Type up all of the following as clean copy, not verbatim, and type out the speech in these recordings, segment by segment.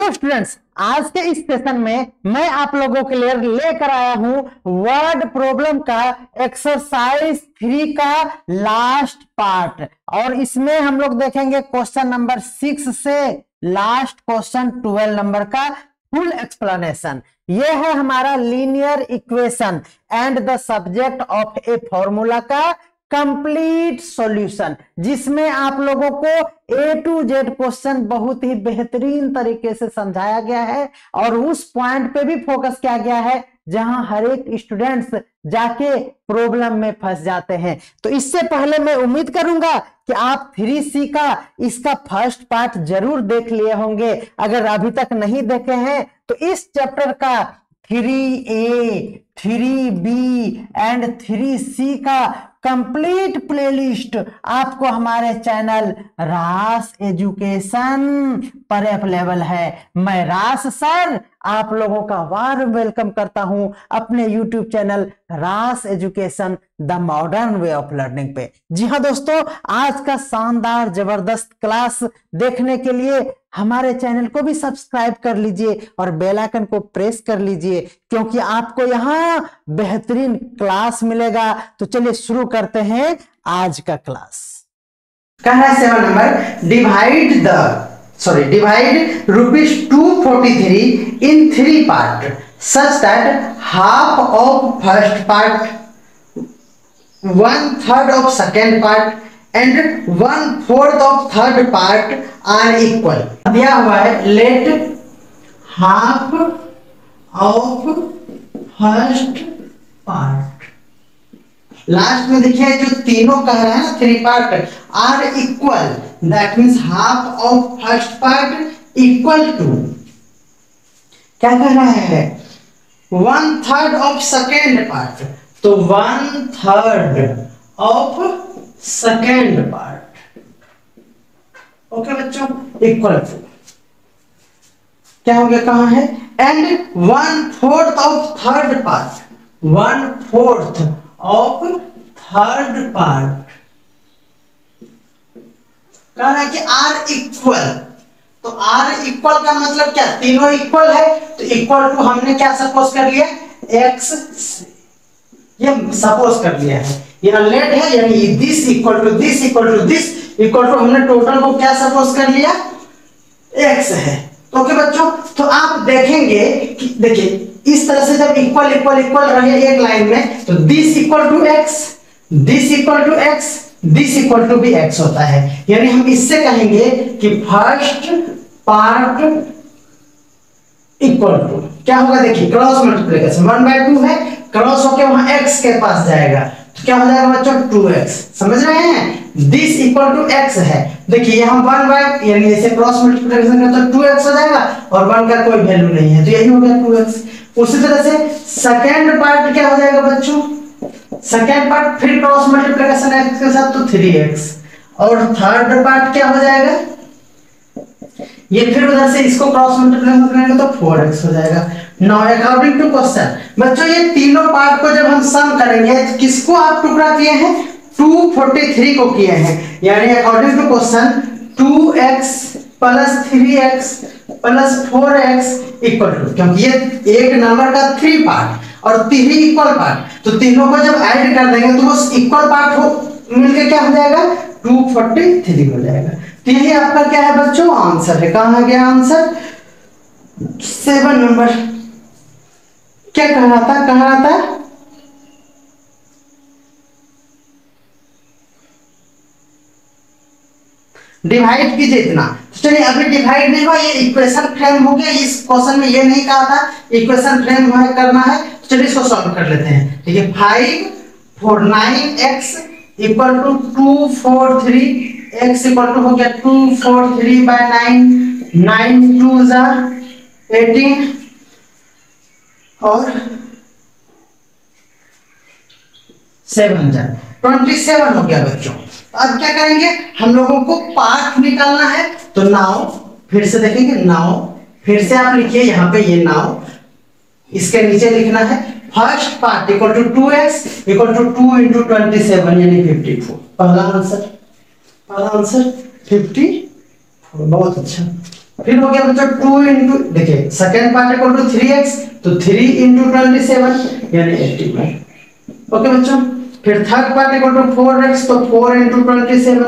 तो स्टूडेंट्स, आज के इस सेशन में मैं आप लोगों के लिए लेकर आया हूं वर्ड प्रॉब्लम का एक्सरसाइज 3 का लास्ट पार्ट। और इसमें हम लोग देखेंगे क्वेश्चन नंबर 6 से लास्ट क्वेश्चन 12 नंबर का फुल एक्सप्लेनेशन। ये है हमारा linear equation and the subject of a formula का कंप्लीट सॉल्यूशन, जिसमें आप लोगों को ए टू जेड क्वेश्चन बहुत ही बेहतरीन तरीके से समझाया गया है और उस पॉइंट पे भी फोकस किया गया है जहां हर एक स्टूडेंट्स जाके प्रॉब्लम में फंस जाते हैं। तो इससे पहले मैं उम्मीद करूंगा कि आप 3C का इसका फर्स्ट पार्ट जरूर देख लिए होंगे। अगर अभी तक नहीं देखे हैं तो इस चैप्टर का 3A, 3B एंड 3C का कंप्लीट प्लेलिस्ट आपको हमारे चैनल रास एजुकेशन पर अवेलेबल है। मैं रास सर आप लोगों का वार्म वेलकम करता हूं अपने YouTube चैनल रास education the modern way of learning पे। जी हाँ दोस्तों, आज का शानदार जबरदस्त क्लास देखने के लिए हमारे चैनल को भी सब्सक्राइब कर लीजिए और बेल आइकन को प्रेस कर लीजिए, क्योंकि आपको यहाँ बेहतरीन क्लास मिलेगा। तो चलिए शुरू करते हैं आज का क्लास। कह रहा है 7 number, divide ₹243 in 3 part such that half of first part, 1/3 of second part and 1/4 of third part are equal। दिया हुआ है let half of first part. Last में देखिए जो तीनों कह रहा है ना 3 part are equal, that means half of first part equal to क्या कह रहा है 1/3 ऑफ सेकेंड पार्ट। तो 1/3 ऑफ सेकेंड पार्ट, ओके बच्चों, इक्वल टू क्या हो गया, कहां है, and 1/4 of third part, 1/4 of third part कह रहा है कि आर इक्वल। तो आर इक्वल का मतलब क्या, तीनों इक्वल है तो इक्वल टू हमने क्या सपोज कर लिया, एक्स, ये सपोज कर लिया है, ये लेट है यानी this equal to this equal to this equal to हमने टोटल को क्या सपोज कर लिया, एक्स है। तो ओके बच्चों, तो आप देखेंगे कि देखिए इस तरह से जब इक्वल इक्वल इक्वल रहे एक लाइन में तो this equal to x, this equal to x, this equal to भी एक्स होता है। यानी हम इससे कहेंगे कि फर्स्ट पार्ट इक्वल टू क्या होगा, देखिए क्रॉस मल्टीप्लिकेशन 1/2 है, क्रॉस होके वहां एक्स के पास जाएगा तो क्या हो जाएगा बच्चों 2x। समझ रहे हैं, दिस इक्वल टू एक्स है, देखिए यहाँ 1 यानी ऐसे क्रॉस मल्टीप्लिकेशन करते तो 2x हो जाएगा और 1 का कोई वैल्यू नहीं है तो यही हो गया 2x। उसी तरह से सेकेंड पार्ट क्या हो जाएगा बच्चों, सेकेंड पार्ट फिर क्रॉस मल्टीप्लिकेशन x के साथ तो 3x, और थर्ड पार्ट क्या हो जाएगा, ये फिर उधर से इसको क्रॉस मल्टीप्लिकेशन करेंगे तो 4x हो जाएगा। नाउ अकॉर्डिंग टू क्वेश्चन बच्चों, ये तीनों पार्ट को जब हम सम करेंगे तो किसको आप टुकड़ा किए हैं, 243 को किए हैं। यानी according to question 2x plus 3x plus 4x equal to, क्योंकि ये एक नंबर का 3 पार्ट और 3 इक्वल पार्ट, तो तीनों को जब ऐड कर देंगे तो वो इक्वल पार्ट हो मिलके क्या हो जाएगा 243 हो जाएगा। तो यही आपका क्या है बच्चों आंसर है। कहां गया आंसर, 7 नंबर। क्या कह रहा था, डिवाइड कीजिए इतना। तो चलिए अभी डिवाइड नहीं हुआ, ये इक्वेशन फ्रेम हो गया। इस क्वेश्चन में ये नहीं कहा था इक्वेशन फ्रेम करना है, तो चलिए इसको सॉल्व कर लेते हैं। ठीक है, 5 4 9x equal to 243, x equal to हो गया 243/9, 9 2 18 और 7 27 हो गया बच्चों। अब क्या करेंगे, हम लोगों को पार्ट निकालना है। तो नाउ फिर से देखेंगे, नाउ फिर से आप लिखिए यहाँ पे, ये नाउ इसके नीचे लिखना है first part equal to 2x equal to 2 into 27 यानी 54। पहला आंसर 54, बहुत अच्छा। फिर हो गया बच्चों 2 इंटू, देखिए second part equal to 3x, तो 3 इंटू 27 यानी 81। ओके बच्चों, फिर third part equal to 4x, तो 4 इंटू 27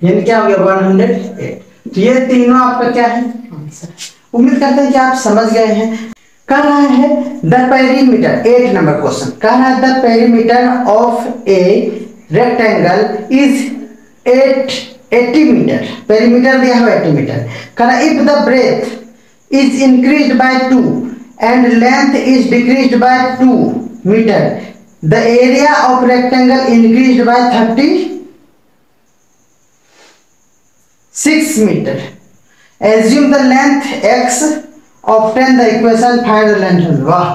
यानी क्या हो गया 108। तो ये तीनों आपका क्या है आंसर। उम्मीद करते हैं कि आप समझ गए हैं। कह रहा है द पेरीमीटर, 8 नंबर क्वेश्चन कह रहा है the perimeter of a rectangle is 80 metre. Perimeter दिया हुआ 80 मीटर। कह रहा if the breadth is increased by 2 and length is decreased by 2 metre, the area of rectangle increased by 36 metre. Assume the length x, obtain the equation, find the length. वाह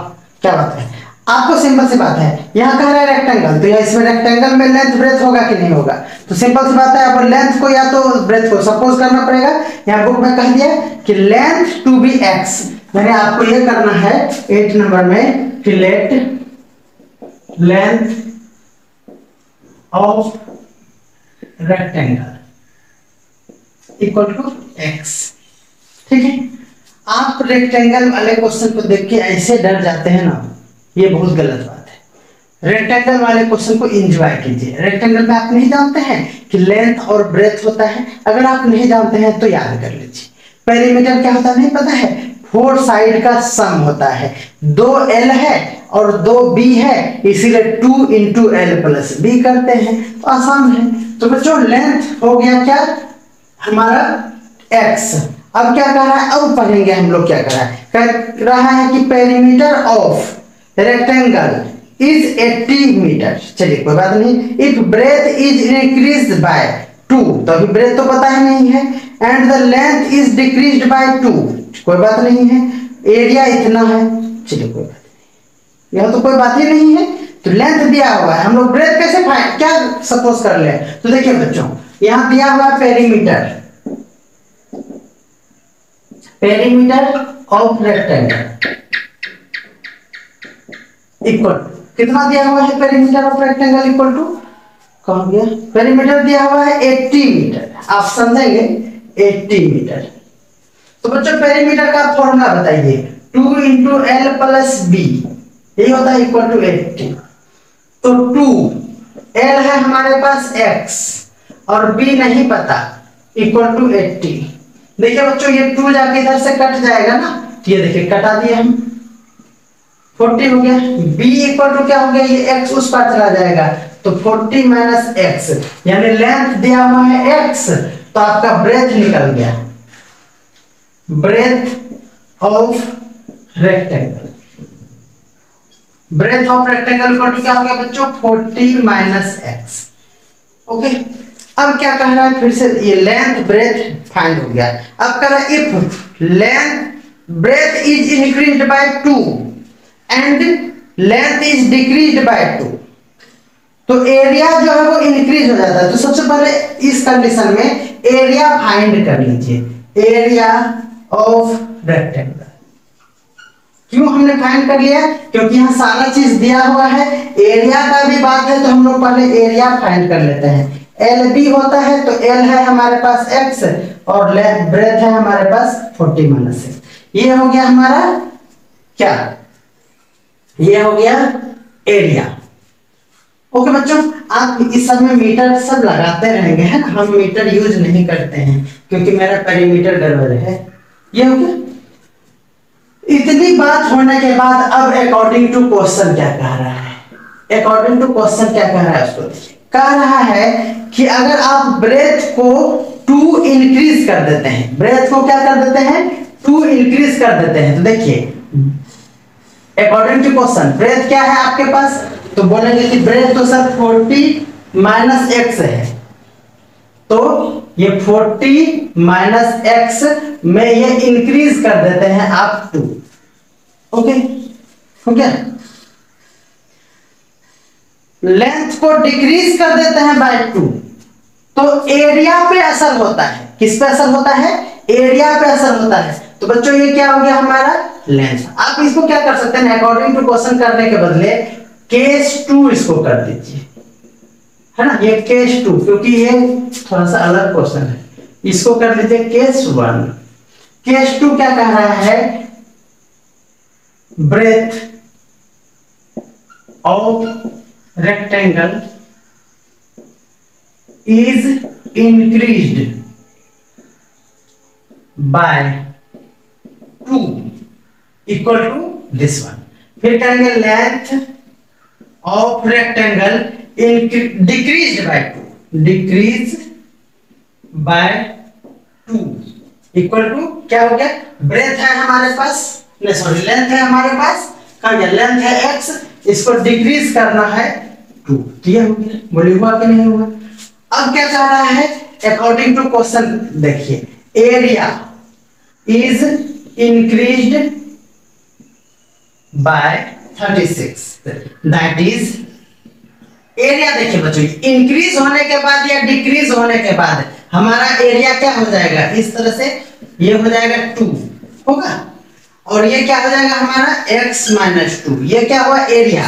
क्या बात है, आपको simple सी बात है। यहाँ कह रहा है रेक्टेंगल, तो यहाँ इसमें रेक्टेंगल में लेंथ ब्रेथ होगा कि नहीं होगा, तो सिंपल सी बात है अब लेंथ को या तो ब्रेथ को सपोज करना पड़ेगा। यहाँ बुक में कह दिया कि लेंथ टू बी x, यानी आपको ये करना है 8 नंबर में कि let length of rectangle equal to x। ठीक है, आप रेक्टेंगल वाले क्वेश्चन को देख के ऐसे डर जाते हैं ना, ये बहुत गलत बात है। रेक्टेंगल वाले क्वेश्चन को एंजॉय कीजिए। रेक्टेंगल में आप नहीं जानते हैं कि लेंथ और ब्रेथ होता है, अगर आप नहीं जानते हैं तो याद कर लीजिए। पेरीमीटर क्या होता है नहीं पता है, 4 साइड का सम होता है। 2 L है और 2 B है, इसीलिए 2 इंटू L प्लस B करते हैं, तो आसान है। तो बच्चों लेंथ हो गया क्या हमारा x। अब क्या कह रहा है, अब पढ़ेंगे हम लोग क्या कह रहा है कि perimeter of rectangle is 80 metre. चलिए कोई बात नहीं। If breadth is increased by 2, तो अभी ब्रेथ तो पता ही नहीं है, and the length is decreased by 2, कोई बात नहीं है। एरिया इतना है, चलिए कोई बात नहीं, यह तो कोई बात ही नहीं है। तो लेंथ दिया हुआ है, हम लोग ब्रेथ कैसे फाइंड क्या सपोज कर ले। तो देखिए बच्चों यहां दिया हुआ है perimeter, perimeter of rectangle equal कितना दिया हुआ है, perimeter of rectangle equal to कौन गया, पेरीमीटर दिया हुआ है 80 मीटर। आप समझेंगे 80 मीटर। तो बच्चों पेरीमीटर का फॉर्मूला बताइए, 2 इंटू एल प्लस बी, यही होता है इक्वल टू 80। तो 2 एल है हमारे पास x और b नहीं पता, इक्वल टू 80। देखिए बच्चों ये 2 जाके इधर से कट जाएगा ना, तो ये देखिए कटा दिए हम, 40 हो गया। b इक्वल टू क्या हो गया, ये x उस पार चला जाएगा, तो 40 माइनस x, यानी लेंथ दिया हुआ है x, तो आपका ब्रेथ निकल गया, breadth of rectangle. Breadth of rectangle equal to क्या हो गया बच्चों, 40 माइनस x। ओके, अब क्या कह रहा है फिर से, ये लेंथ ब्रेथ फाइंड हो गया। अब कह रहा है if length breadth is increased by 2 and length is decreased by 2, तो एरिया जो है वो इंक्रीज हो जाता है। तो सबसे पहले इस कंडीशन में एरिया फाइंड कर लीजिए, एरिया ऑफ रेक्टेंगल। क्यों हमने फाइंड कर लिया, क्योंकि यहाँ सारा चीज दिया हुआ है, एरिया का भी बात है, तो हम लोग पहले एरिया फाइंड कर लेते हैं। एल बी होता है, तो एल है हमारे पास x और ब्रेथ है हमारे पास 40 माइनस x। ये हो गया हमारा क्या, ये हो गया एरिया। ओके बच्चों, आप इस सब में मीटर सब लगाते रहेंगे है ना, हम मीटर यूज नहीं करते हैं क्योंकि मेरा पेरीमीटर गड़बड़ है। ये हो गया। इतनी बात होने के बाद अब अकॉर्डिंग टू क्वेश्चन क्या कह रहा है, अकॉर्डिंग टू क्वेश्चन क्या कह रहा है उसको देखिए। कह रहा है कि अगर आप ब्रेथ को 2 इंक्रीज कर देते हैं, ब्रेथ को क्या कर देते हैं 2 इंक्रीज कर देते हैं, तो देखिए अकॉर्डिंग टू क्वेश्चन ब्रेथ क्या है आपके पास, तो बोलेंगे कि ब्रेथ तो सर 40 माइनस x है, तो ये 40 माइनस x में ये इंक्रीज कर देते हैं आप 2। ओके हो गया। लेंथ को डिक्रीज कर देते हैं बाय 2, तो एरिया पे असर होता है। किस पे असर होता है, एरिया पे असर होता है। तो बच्चों ये क्या हो गया हमारा लेंथ। आप इसको क्या कर सकते हैं, अकॉर्डिंग टू क्वेश्चन करने के बदले केस 2 इसको कर दीजिए, है ना, ये केस 2, क्योंकि ये थोड़ा सा अलग क्वेश्चन है, इसको कर लीजिए केस 1। केस 2 क्या कह रहा है, breadth of rectangle is increased by 2 equal to this one. फिर करेंगे length of rectangle decrease by 2, decrease by 2 equal to क्या हो गया, ब्रेथ है हमारे पास, नहीं सॉरी लेंथ है हमारे पास, कहा गया लेंथ है x, इसको डिक्रीज करना है 2, तो ये हो गया। बोलिए हुआ कि नहीं हुआ। अब क्या कह रहा है, अकॉर्डिंग टू क्वेश्चन देखिए, area is increased by 36, that is area. देखिए बच्चों, इंक्रीज होने के बाद या डिक्रीज होने के बाद हमारा एरिया क्या हो जाएगा, इस तरह से ये हो जाएगा 2 होगा, और ये क्या हो जाएगा हमारा x माइनस 2, ये क्या हुआ एरिया।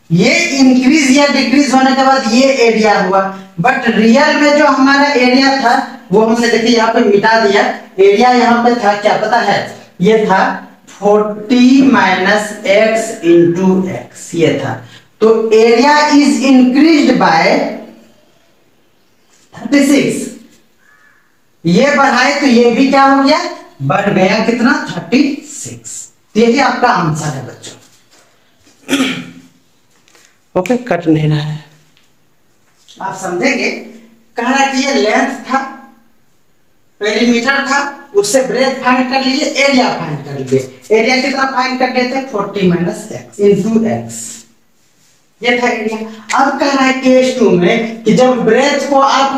ये इंक्रीज या डिक्रीज होने के बाद ये एरिया हुआ, बट रियल में जो हमारा एरिया था वो हमने देखिए यहाँ पे मिटा दिया। एरिया यहाँ पे था क्या पता है, ये था 40 माइनस एक्स इंटू एक्स, ये था। तो एरिया इज इंक्रीज्ड बाय 36, ये बढ़ाए तो ये भी क्या हो गया, बढ़ गया कितना 36। यही आपका आंसर है बच्चों। ओके, कट नहीं रहा है, आप समझेंगे। कह रहा कि ये लेंथ था, पेरीमीटर था, उससे ब्रेथ फाइंड कर लीजिए, एरिया फाइंड कर लीजिए। एरिया कितना फाइंड कर लेते हैं, 40 माइनस एक्स इंटू एक्स, ये था एरिया। अब कह रहा है केस 2 में कि जब ब्रेथ को आप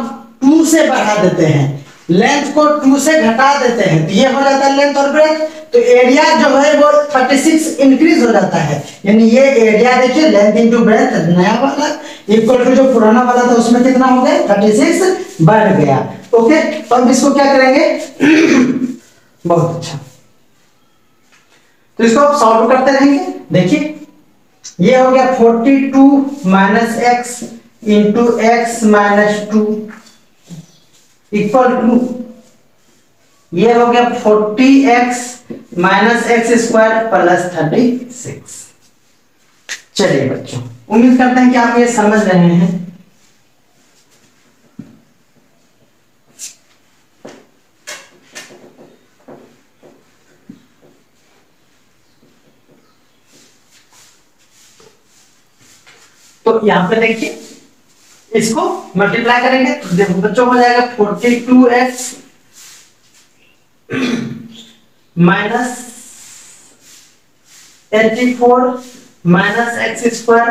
2 से बढ़ा देते हैं, लेंथ को 2 से घटा देते हैं, तो ये हो जाता है लेंथ और ब्रेथ, तो एरिया जो है वो 36 इंक्रीज हो जाता है। यानी ये एरिया देखिए लेंथ इंटू ब्रेथ नया वाला इक्वल टू जो पुराना वाला था उसमें कितना हो गया 36 बढ़ गया। ओके, तो अब इसको क्या करेंगे बहुत अच्छा, तो इसको आप सॉल्व करते रहेंगे। देखिए ये हो गया 42 minus x into x minus 2 equal to ये हो गया 40x minus x square plus 36। चलिए बच्चों, उम्मीद करते हैं कि आप ये समझ रहे हैं। तो यहां पे देखिए, इसको मल्टीप्लाई करेंगे तो देखो बच्चों हो जाएगा 42x minus 84 minus x square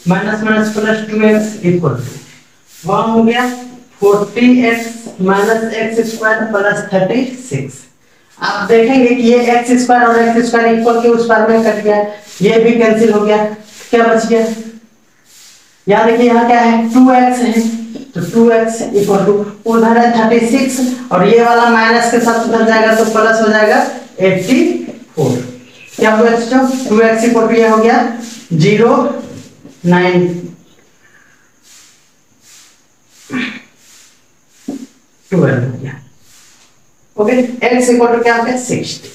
minus minus plus 2x equal to वहां हो गया 40x minus x square plus 36। आप देखेंगे कि ये एक्स स्क्वायर और एक्स स्क्वायर इक्वल के उस पार में कट गया, ये भी कैंसिल हो गया, क्या बच गया, यहाँ देखिए यहाँ क्या है 2x है, तो 2x इक्वल टू उधर है 36 और ये वाला माइनस के साथ उधर जाएगा तो प्लस हो जाएगा 84। क्या हो गया बच्चों, 2x इक्वल टू ये हो गया 0 9 12 हो गया। ओके, x इक्वल टू क्या हो गया 60।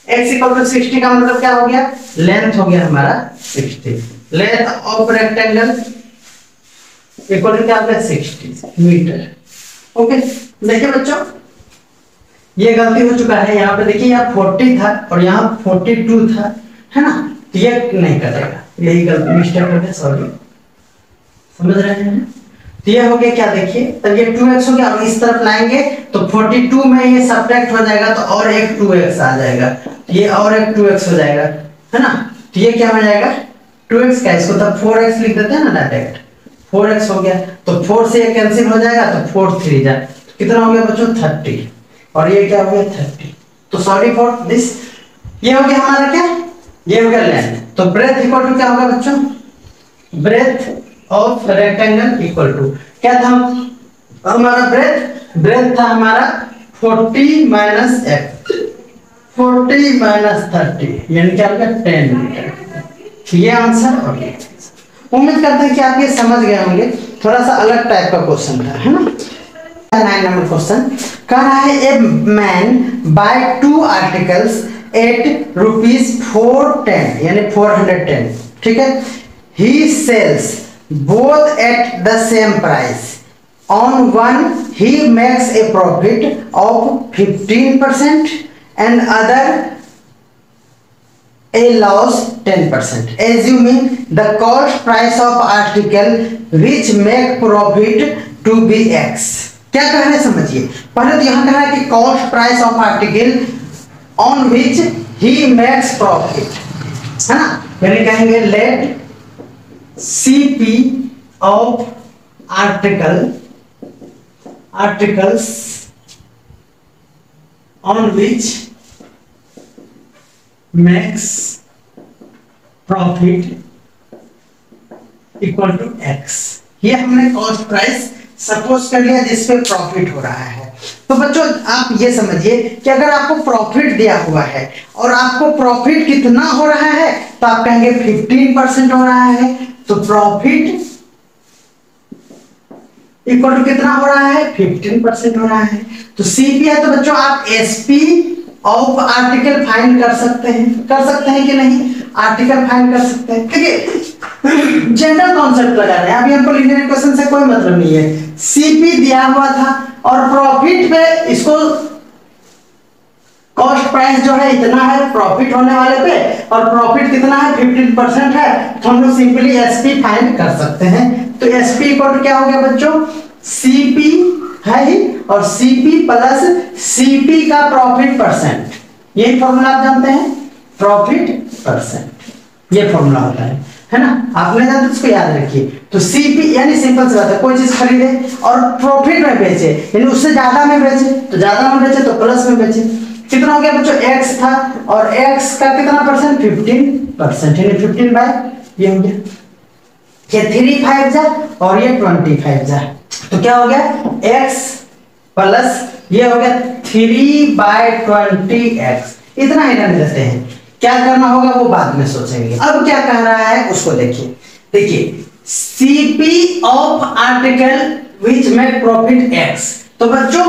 x इक्वल टू 60 का मतलब क्या हो गया, लेंथ हो गया हमारा 60। Length of rectangle equal to क्या हो गया 60 मीटर। ओके, देखिए बच्चों ये गलती हो चुका है, यहाँ पे देखिए यहाँ 40 था और यहाँ 42 था, है ना, तो ये नहीं कटेगा, यही गलती मिस्टेक हो गया, सॉरी, समझ रहे हैं। तो ये हो गया क्या, देखिए तब ये 2x हो गया और इस तरफ लाएंगे तो 42 में ये सब्ट्रैक्ट हो जाएगा तो और एक 2x आ जाएगा, ये और एक 2x हो जाएगा, है ना, तो ये क्या हो जाएगा 2x का, इसको तब 4x लिख देते हैं ना डायरेक्ट, 4x हो गया, तो 4 से ये कैंसिल हो जाएगा तो 4 3 जा, तो कितना हो गया बच्चों 30 और ये क्या हो गया 30। तो सॉरी फॉर दिस, ये हो गया हमारा क्या, ये हो गया लेंथ। तो ब्रेथ इक्वल टू क्या होगा बच्चों, breadth of rectangle equal to क्या था हमारा, ब्रेथ था हमारा 40 माइनस एक्स 40 माइनस 30 यानी क्या हो गया 10 मीटर। ये आंसर हो गया। उम्मीद करते हैं कि आप ये समझ गए होंगे, थोड़ा सा अलग टाइप का क्वेश्चन था, है ना। 9 नंबर क्वेश्चन कह रहा है a man buy 2 articles at ₹410 यानी 410, ठीक है। He sells both at the same price, on one he makes a profit of 15% and other a loss 10%. Assuming the cost price of article which make profit to be X. क्या कह रहे हैं समझिए। पहले तो यहाँ कह रहा है कि cost price of article on which he makes profit, है ना। यानी कहेंगे let CP of articles on which makes profit equal to X। ये हमने कॉस्ट प्राइस सपोज कर लिया जिसपे प्रॉफिट हो रहा है। तो बच्चों आप ये समझिए कि अगर आपको प्रॉफिट दिया हुआ है और आपको प्रॉफिट कितना हो रहा है तो आप कहेंगे 15% हो रहा है, तो प्रॉफिट इक्वल टू कितना हो रहा है 15% हो रहा है। तो सीपी है तो बच्चों आप एसपी ऑफ आर्टिकल फाइंड कर सकते हैं कि नहीं, आर्टिकल फाइंड कर सकते हैं, ठीक है। जनरल कॉन्सेप्ट लगा रहे हैं, अभी हमको लीनियर इक्वेशन से कोई मतलब नहीं है। सीपी दिया हुआ था और प्रॉफिट पे इसको कॉस्ट प्राइस जो है इतना है प्रॉफिट होने वाले पे, और प्रॉफिट कितना है 15% है, तो हम लोग सिंपली एसपी फाइंड कर सकते हैं। तो एसपी इक्वल टू क्या हो गया बच्चों, सीपी है ही और सीपी प्लस सीपी का प्रॉफिट परसेंट, यही फॉर्मूला आप जानते हैं, प्रॉफिट परसेंट, ये फॉर्मूला होता है ना। आपने जानते इसको याद रखिए। तो सीपी यानी सिंपल सी बात है, कोई चीज खरीदे और प्रॉफिट में बेचे यानी उससे ज्यादा में बेचे, तो ज्यादा में बेचे तो प्लस में बेचे। कितना हो गया बच्चों, एक्स था और एक्स का कितना परसेंट 15%, यानी 15 बाय ये हो गया, ये 3 5 जा और ये 25 जा, तो क्या हो गया x प्लस ये हो गया 3/20x। इतना ही रन देते हैं, क्या करना होगा वो बाद में सोचेंगे। अब क्या कह रहा है उसको देखिए CP of article which make profit x। तो बच्चों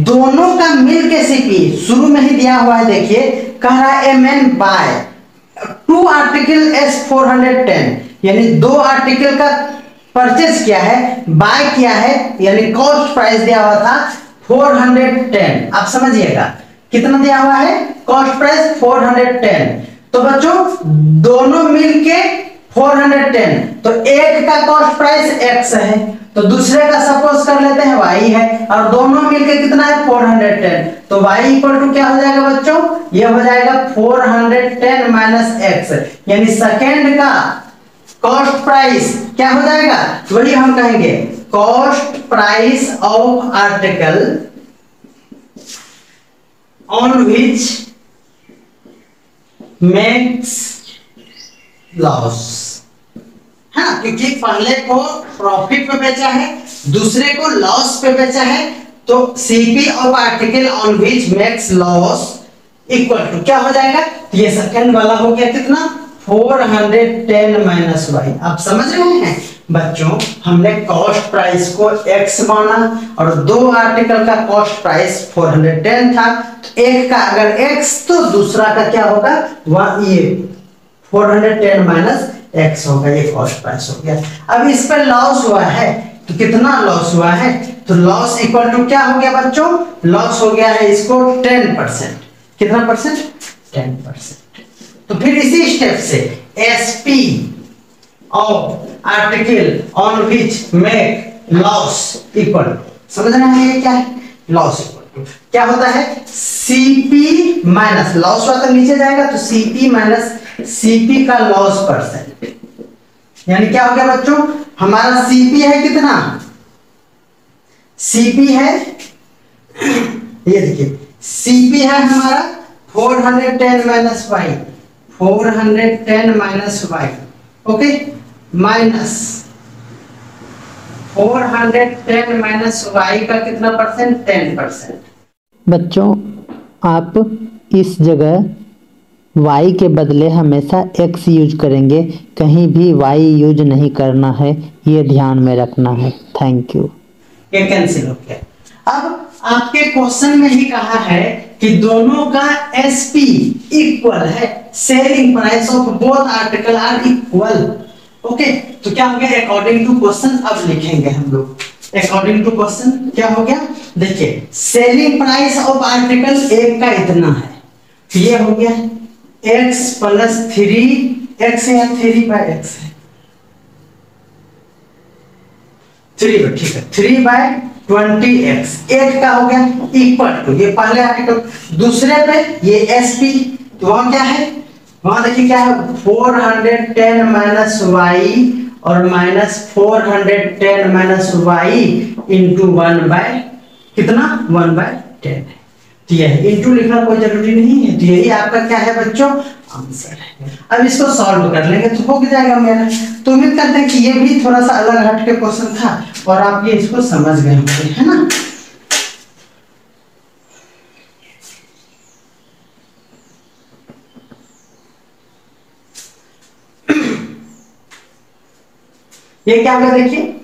दोनों का मिल के सीपी शुरू में ही दिया हुआ है, देखिए कह रहा है a man buy 2 articles 410 यानी 2 आर्टिकल का परचेज किया है, बाय किया है, यानी कॉस्ट प्राइस दिया हुआ था 410। आप समझिएगा कितना दिया हुआ है, कॉस्ट प्राइस 410। तो बच्चों दोनों मिलके 410, तो एक का कॉस्ट प्राइस x है तो दूसरे का सपोज कर लेते हैं y है, और दोनों मिलके कितना है 410, तो y इक्वल टू क्या हो जाएगा बच्चों, ये हो जाएगा 410 माइनस x, यानी सेकेंड का कॉस्ट प्राइस क्या हो जाएगा, वही हम कहेंगे cost price of article on which makes loss, है ना, क्योंकि पहले को प्रॉफिट पे बेचा है दूसरे को लॉस पे बेचा है, तो CP of article on which makes loss equal to क्या हो जाएगा, तो ये सेकंड वाला हो गया कितना 410 माइनस वाई। आप समझ रहे हैं बच्चों, हमने कॉस्ट प्राइस को x माना और 2 आर्टिकल का कॉस्ट प्राइस 410 था, तो एक का अगर x तो दूसरा का क्या होगा, वह ये 410 माइनस x होगा, ये कॉस्ट प्राइस हो गया। अब इस पर लॉस हुआ है, तो कितना लॉस हुआ है, तो लॉस इक्वल टू क्या हो गया बच्चों, लॉस हो गया है इसको 10%, कितना परसेंट 10%। तो फिर इसी स्टेप से SP of article on which make loss equal, समझ रहे हैं ये क्या है, लॉस इक्वल टू क्या होता है, सीपी माइनस लॉस हुआ तो नीचे जाएगा, तो सीपी माइनस सीपी का लॉस परसेंट, यानी क्या हो गया बच्चों, हमारा सीपी है कितना, सीपी है ये देखिए सीपी है हमारा 410 minus y, 410 minus y, okay, minus 410 minus y का कितना परसेंट 10%। बच्चों आप इस जगह y के बदले हमेशा x यूज करेंगे, कहीं भी y यूज नहीं करना है, ये ध्यान में रखना है। Thank you. ये कैंसिल हो गया। अब आपके क्वेश्चन में ही कहा है कि दोनों का एसपी इक्वल है, selling price of both article are equal. Okay, तो क्या हो गया अकॉर्डिंग टू क्वेश्चन। अब लिखेंगे हम लोग अकॉर्डिंग टू क्वेश्चन क्या हो गया। देखिए सेलिंग प्राइस ऑफ आर्टिकल एक का इतना है, ये हो गया x प्लस 3x या 3/x है, 3 ठीक है, 3/20x एक का हो गया इक्वल टू, ये पहले आर्टिकल। दूसरे पे ये SP, तो वहां क्या है, वहां देखिए क्या है 410 माइनस y और माइनस 410 माइनस y इंटू 1/, कितना 1/10 है। तो यह इंटू लिखना कोई जरूरी नहीं है, तो यही आपका क्या है बच्चों आंसर है। अब इसको सॉल्व कर लेंगे तो हो जाएगा मेरा। तो उम्मीद करते हैं कि ये भी थोड़ा सा अलग हट के क्वेश्चन था और आप ये इसको समझ गए होंगे, है ना। ये क्या होगा देखिए,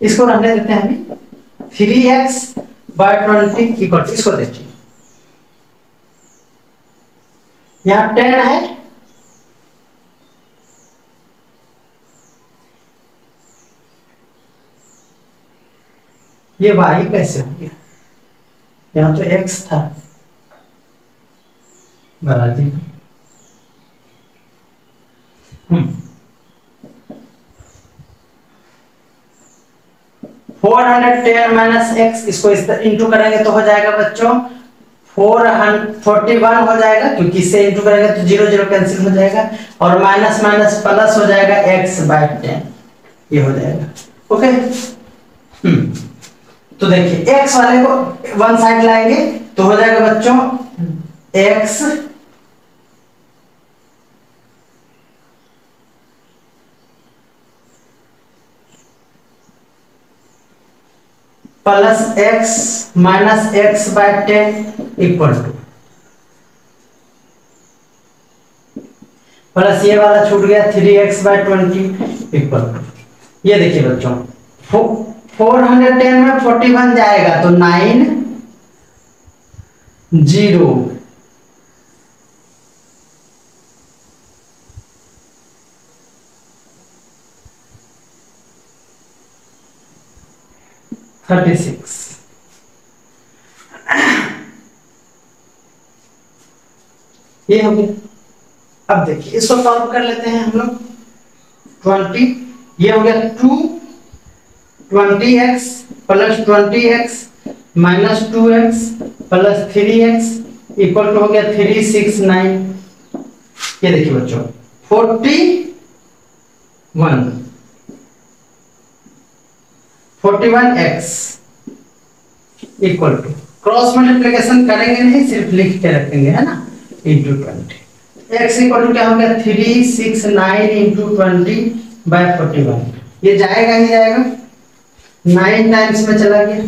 इसको रहने देते हैं अभी, 3x/20 इक्वल, इसको देखिए यहां 10 है, ये y कैसे हो गया, यहां तो x था बराबर। 410 माइनस x, इसको इस तरह इंटू करेंगे तो हो जाएगा बच्चों 441 हो जाएगा, क्योंकि इससे इंटू करेंगे तो 0 0 कैंसिल हो जाएगा, और माइनस माइनस प्लस हो जाएगा x/10, ये हो जाएगा। ओके, तो देखिए x वाले को वन साइड लाएंगे तो हो जाएगा बच्चों x plus x minus x/10 equal to, plus ये वाला छूट गया 3x/20 इक्वल टू, ये देखिए बच्चों 410 में 41 जाएगा तो 9 0 36, ये हो गया। अब देखिए इसको सॉल्व कर लेते हैं हम लोग, 20 ये हो गया 220x plus 20x minus 2x plus 3x equal to हो गया 369। ये देखिए बच्चों 41x equal to, cross multiplication करेंगे नहीं, सिर्फ लिख के रखेंगे, है ना, इंटू 20। x इक्वल टू क्या हो गया 369 इंटू 20/41, ये जाएगा ही जाएगा, 9 टाइम्स में चला गया,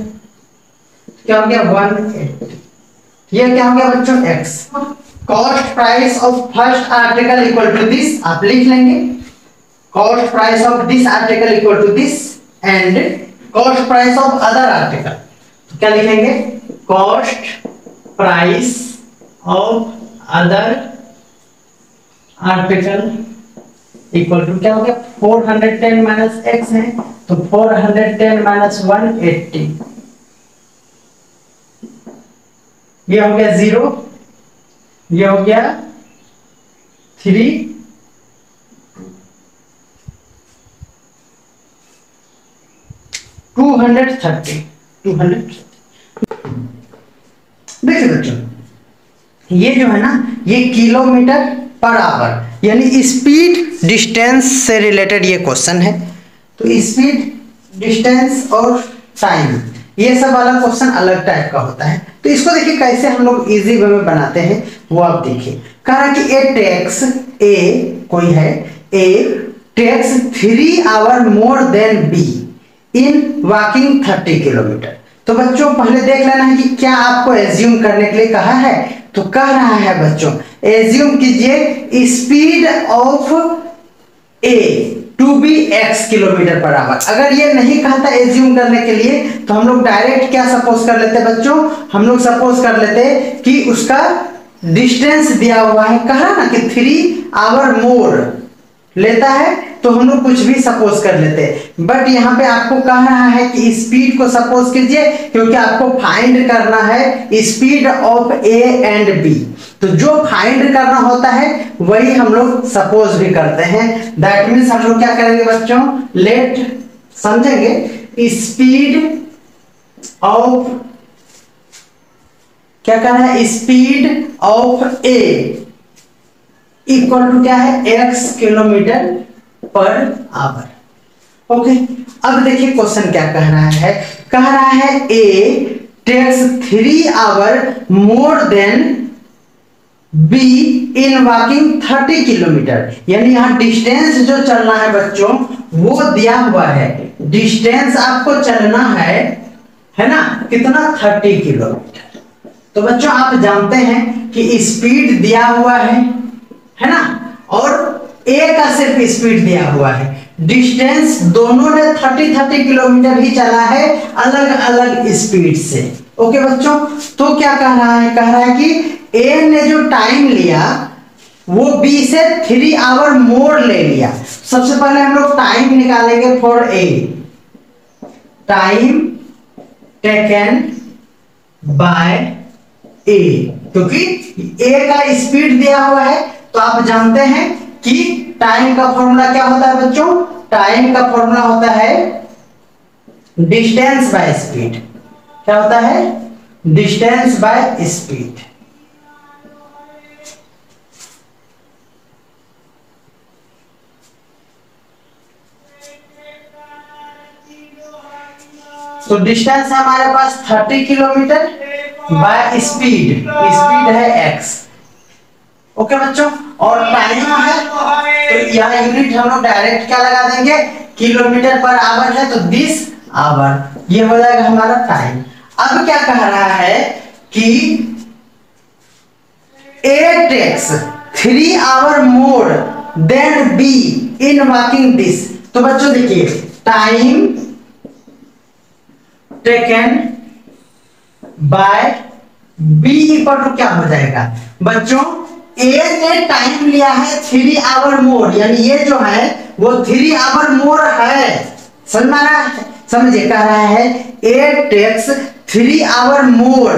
क्या हो गया 180। ये क्या हो गया बच्चों x। Cost price of first article equal to this, आप लिख लेंगे cost price of this article equal to this and cost price of other article, तो क्या लिखेंगे cost price of other article equal to क्या हो गया 410 माइनस x है तो 410 माइनस 180, ये हो गया 0, ये हो गया 3, 230। देखिए बच्चों ये जो है ना ये किलोमीटर पर आवर यानी स्पीड डिस्टेंस से रिलेटेड ये क्वेश्चन है। तो स्पीड डिस्टेंस और टाइम ये सब वाला क्वेश्चन अलग टाइप का होता है। तो इसको देखिए कैसे हम लोग इजी वे में बनाते हैं वो आप देखिए। कहा कि ए टेक्स ए कोई है A takes 3 hour more than B in walking 30 kilometre. तो बच्चों पहले देख लेना है कि क्या आपको एज्यूम करने के लिए कहा है। तो कह रहा है बच्चों एज्यूम कीजिए speed of A to B x kilometre per hour. अगर ये नहीं कहता एज्यूम करने के लिए तो हम लोग डायरेक्ट क्या सपोज कर लेते बच्चों, हम लोग सपोज कर लेते कि उसका डिस्टेंस दिया हुआ है, कहा ना कि 3 आवर मोर लेता है, तो हम लोग कुछ भी सपोज कर लेते। बट यहाँ पे आपको कह रहा है कि स्पीड को सपोज कीजिए, क्योंकि आपको फाइंड करना है speed of A and B. तो जो फाइंड करना होता है वही हम लोग सपोज भी करते हैं। दैट मीन्स हम लोग क्या करेंगे बच्चों, लेट समझेंगे स्पीड ऑफ, क्या करना है, speed of A equal to क्या है, x kilometre per hour. Okay, अब देखिए क्वेश्चन क्या कह रहा है, कह रहा है A takes 3 hour more than B in walking 30 kilometre. यानी यहाँ डिस्टेंस जो चलना है बच्चों वो दिया हुआ है, डिस्टेंस आपको चलना है ना, कितना, 30 किलोमीटर। तो बच्चों आप जानते हैं कि स्पीड दिया हुआ है ना, और ए का सिर्फ स्पीड दिया हुआ है, डिस्टेंस दोनों ने 30 किलोमीटर ही चला है अलग अलग स्पीड से। ओके बच्चों, तो क्या कह रहा है, कह रहा है कि ए ने जो टाइम लिया वो बी से 3 आवर मोर ले लिया। सबसे पहले हम लोग टाइम निकालेंगे for A, time taken by A, क्योंकि ए का स्पीड दिया हुआ है। तो आप जानते हैं कि टाइम का फॉर्मूला क्या होता है बच्चों, टाइम का फॉर्मूला होता है डिस्टेंस बाय स्पीड। क्या होता है, डिस्टेंस बाय स्पीड। तो डिस्टेंस है हमारे पास 30 किलोमीटर बाय स्पीड, स्पीड है x। ओके बच्चों, और टाइम है तो यहाँ यूनिट हम लोग डायरेक्ट क्या लगा देंगे, किलोमीटर पर आवर है तो 20 आवर, ये हो जाएगा हमारा टाइम। अब क्या कह रहा है कि A takes 3 hour more than B in walking this. तो बच्चों देखिए time taken by B equal to क्या हो जाएगा बच्चों, ए ने टाइम लिया है 3 आवर मोर, यानी ये जो है वो 3 आवर मोर है, समझ में आ रहा है, समझिए, कह रहा है A takes 3 hour more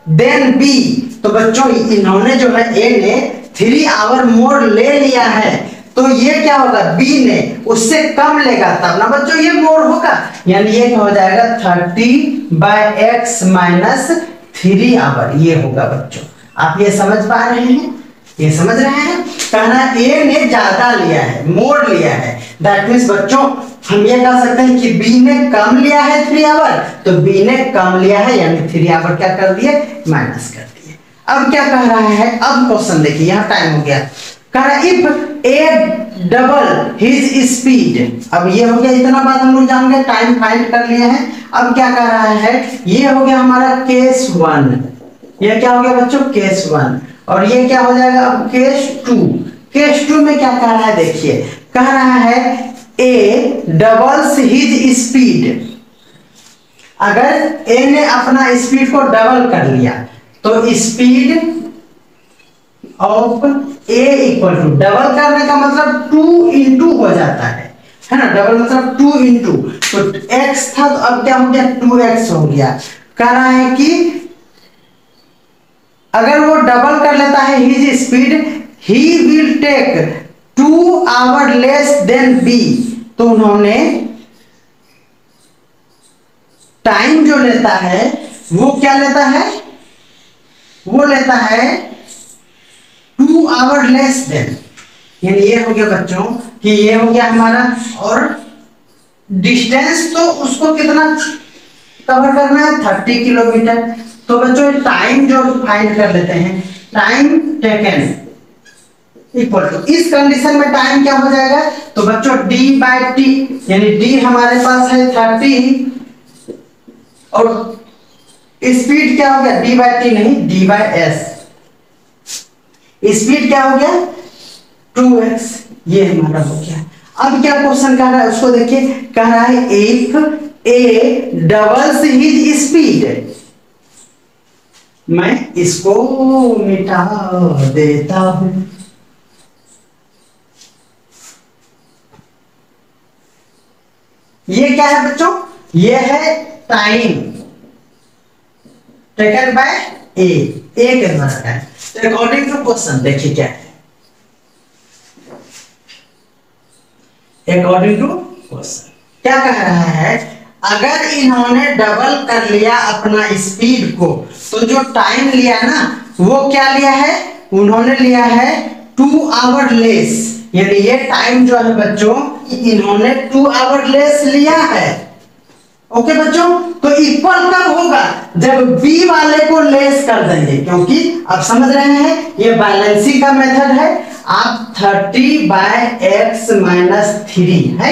than B. तो बच्चों इन्होंने जो है ए ने 3 आवर मोर ले लिया है, तो ये क्या होगा, बी ने उससे कम लेगा तब ना बच्चों ये मोर होगा, यानी ये क्या हो जाएगा 30/x माइनस 3 आवर, ये होगा बच्चों। आप ये समझ पा रहे हैं, ये समझ रहे हैं, कहना ए ने ज्यादा लिया है, मोर लिया है। दैट मीन्स बच्चों हम ये कह सकते हैं कि बी ने कम लिया है 3 आवर, तो बी ने कम लिया है यानी 3 आवर क्या कर दिए, माइनस कर दिए। अब क्या कह रहा है, अब क्वेश्चन देखिए, यहाँ टाइम हो गया, कह रहा है if A double his speed. अब ये हो गया, इतना बात हम लोग जान गए, टाइम फाइंड कर लिए हैं। अब क्या कह रहा है, ये हो गया हमारा केस 1, ये क्या हो गया बच्चों, केस 1, और ये क्या हो जाएगा अब केस 2। केस 2 में क्या कह रहा है, देखिए कह रहा है ए डबल्स हिज स्पीड। अगर ए ने अपना स्पीड को डबल कर लिया तो speed of A equal to, double करने का मतलब 2 इंटू हो जाता है ना, डबल मतलब 2 इंटू, तो x था तो अब क्या हो गया 2x हो गया। कह रहा है कि अगर वो डबल कर लेता है his speed, he will take 2 hour less than B. तो उन्होंने टाइम जो लेता है वो क्या लेता है, वो लेता है 2 आवर लेस देन, यानी ये हो गया बच्चों कि ये हो गया हमारा, और डिस्टेंस तो उसको कितना कवर करना है 30 किलोमीटर। तो बच्चों टाइम जो फाइंड कर लेते हैं, टाइम टेकन इक्वल टू, इस कंडीशन में टाइम क्या हो जाएगा, तो बच्चों d/t, यानी d हमारे पास है 30 और स्पीड क्या हो गया d/t नहीं d/s, स्पीड क्या हो गया 2x, ये हमारा हो गया। अब क्या क्वेश्चन कह रहा है उसको देखिए, कह रहा है if A doubles his speed, मैं इसको मिटा देता हूं। ये क्या है बच्चों, ये है टाइम टेकन बाय ए के द्वारा टाइम। तो अकॉर्डिंग टू क्वेश्चन देखिए क्या है, अकॉर्डिंग टू क्वेश्चन क्या कह रहा है, अगर इन्होंने डबल कर लिया अपना स्पीड को, तो जो टाइम लिया ना वो क्या लिया है, उन्होंने लिया है 2 आवर लेस, यानी ये टाइम जो है बच्चों इन्होंने 2 आवर लेस लिया है। ओके बच्चों, तो इक्वल कब होगा, जब बी वाले को लेस कर देंगे, क्योंकि आप समझ रहे हैं ये बैलेंसिंग का मेथड है। आप 30/x - 3 है,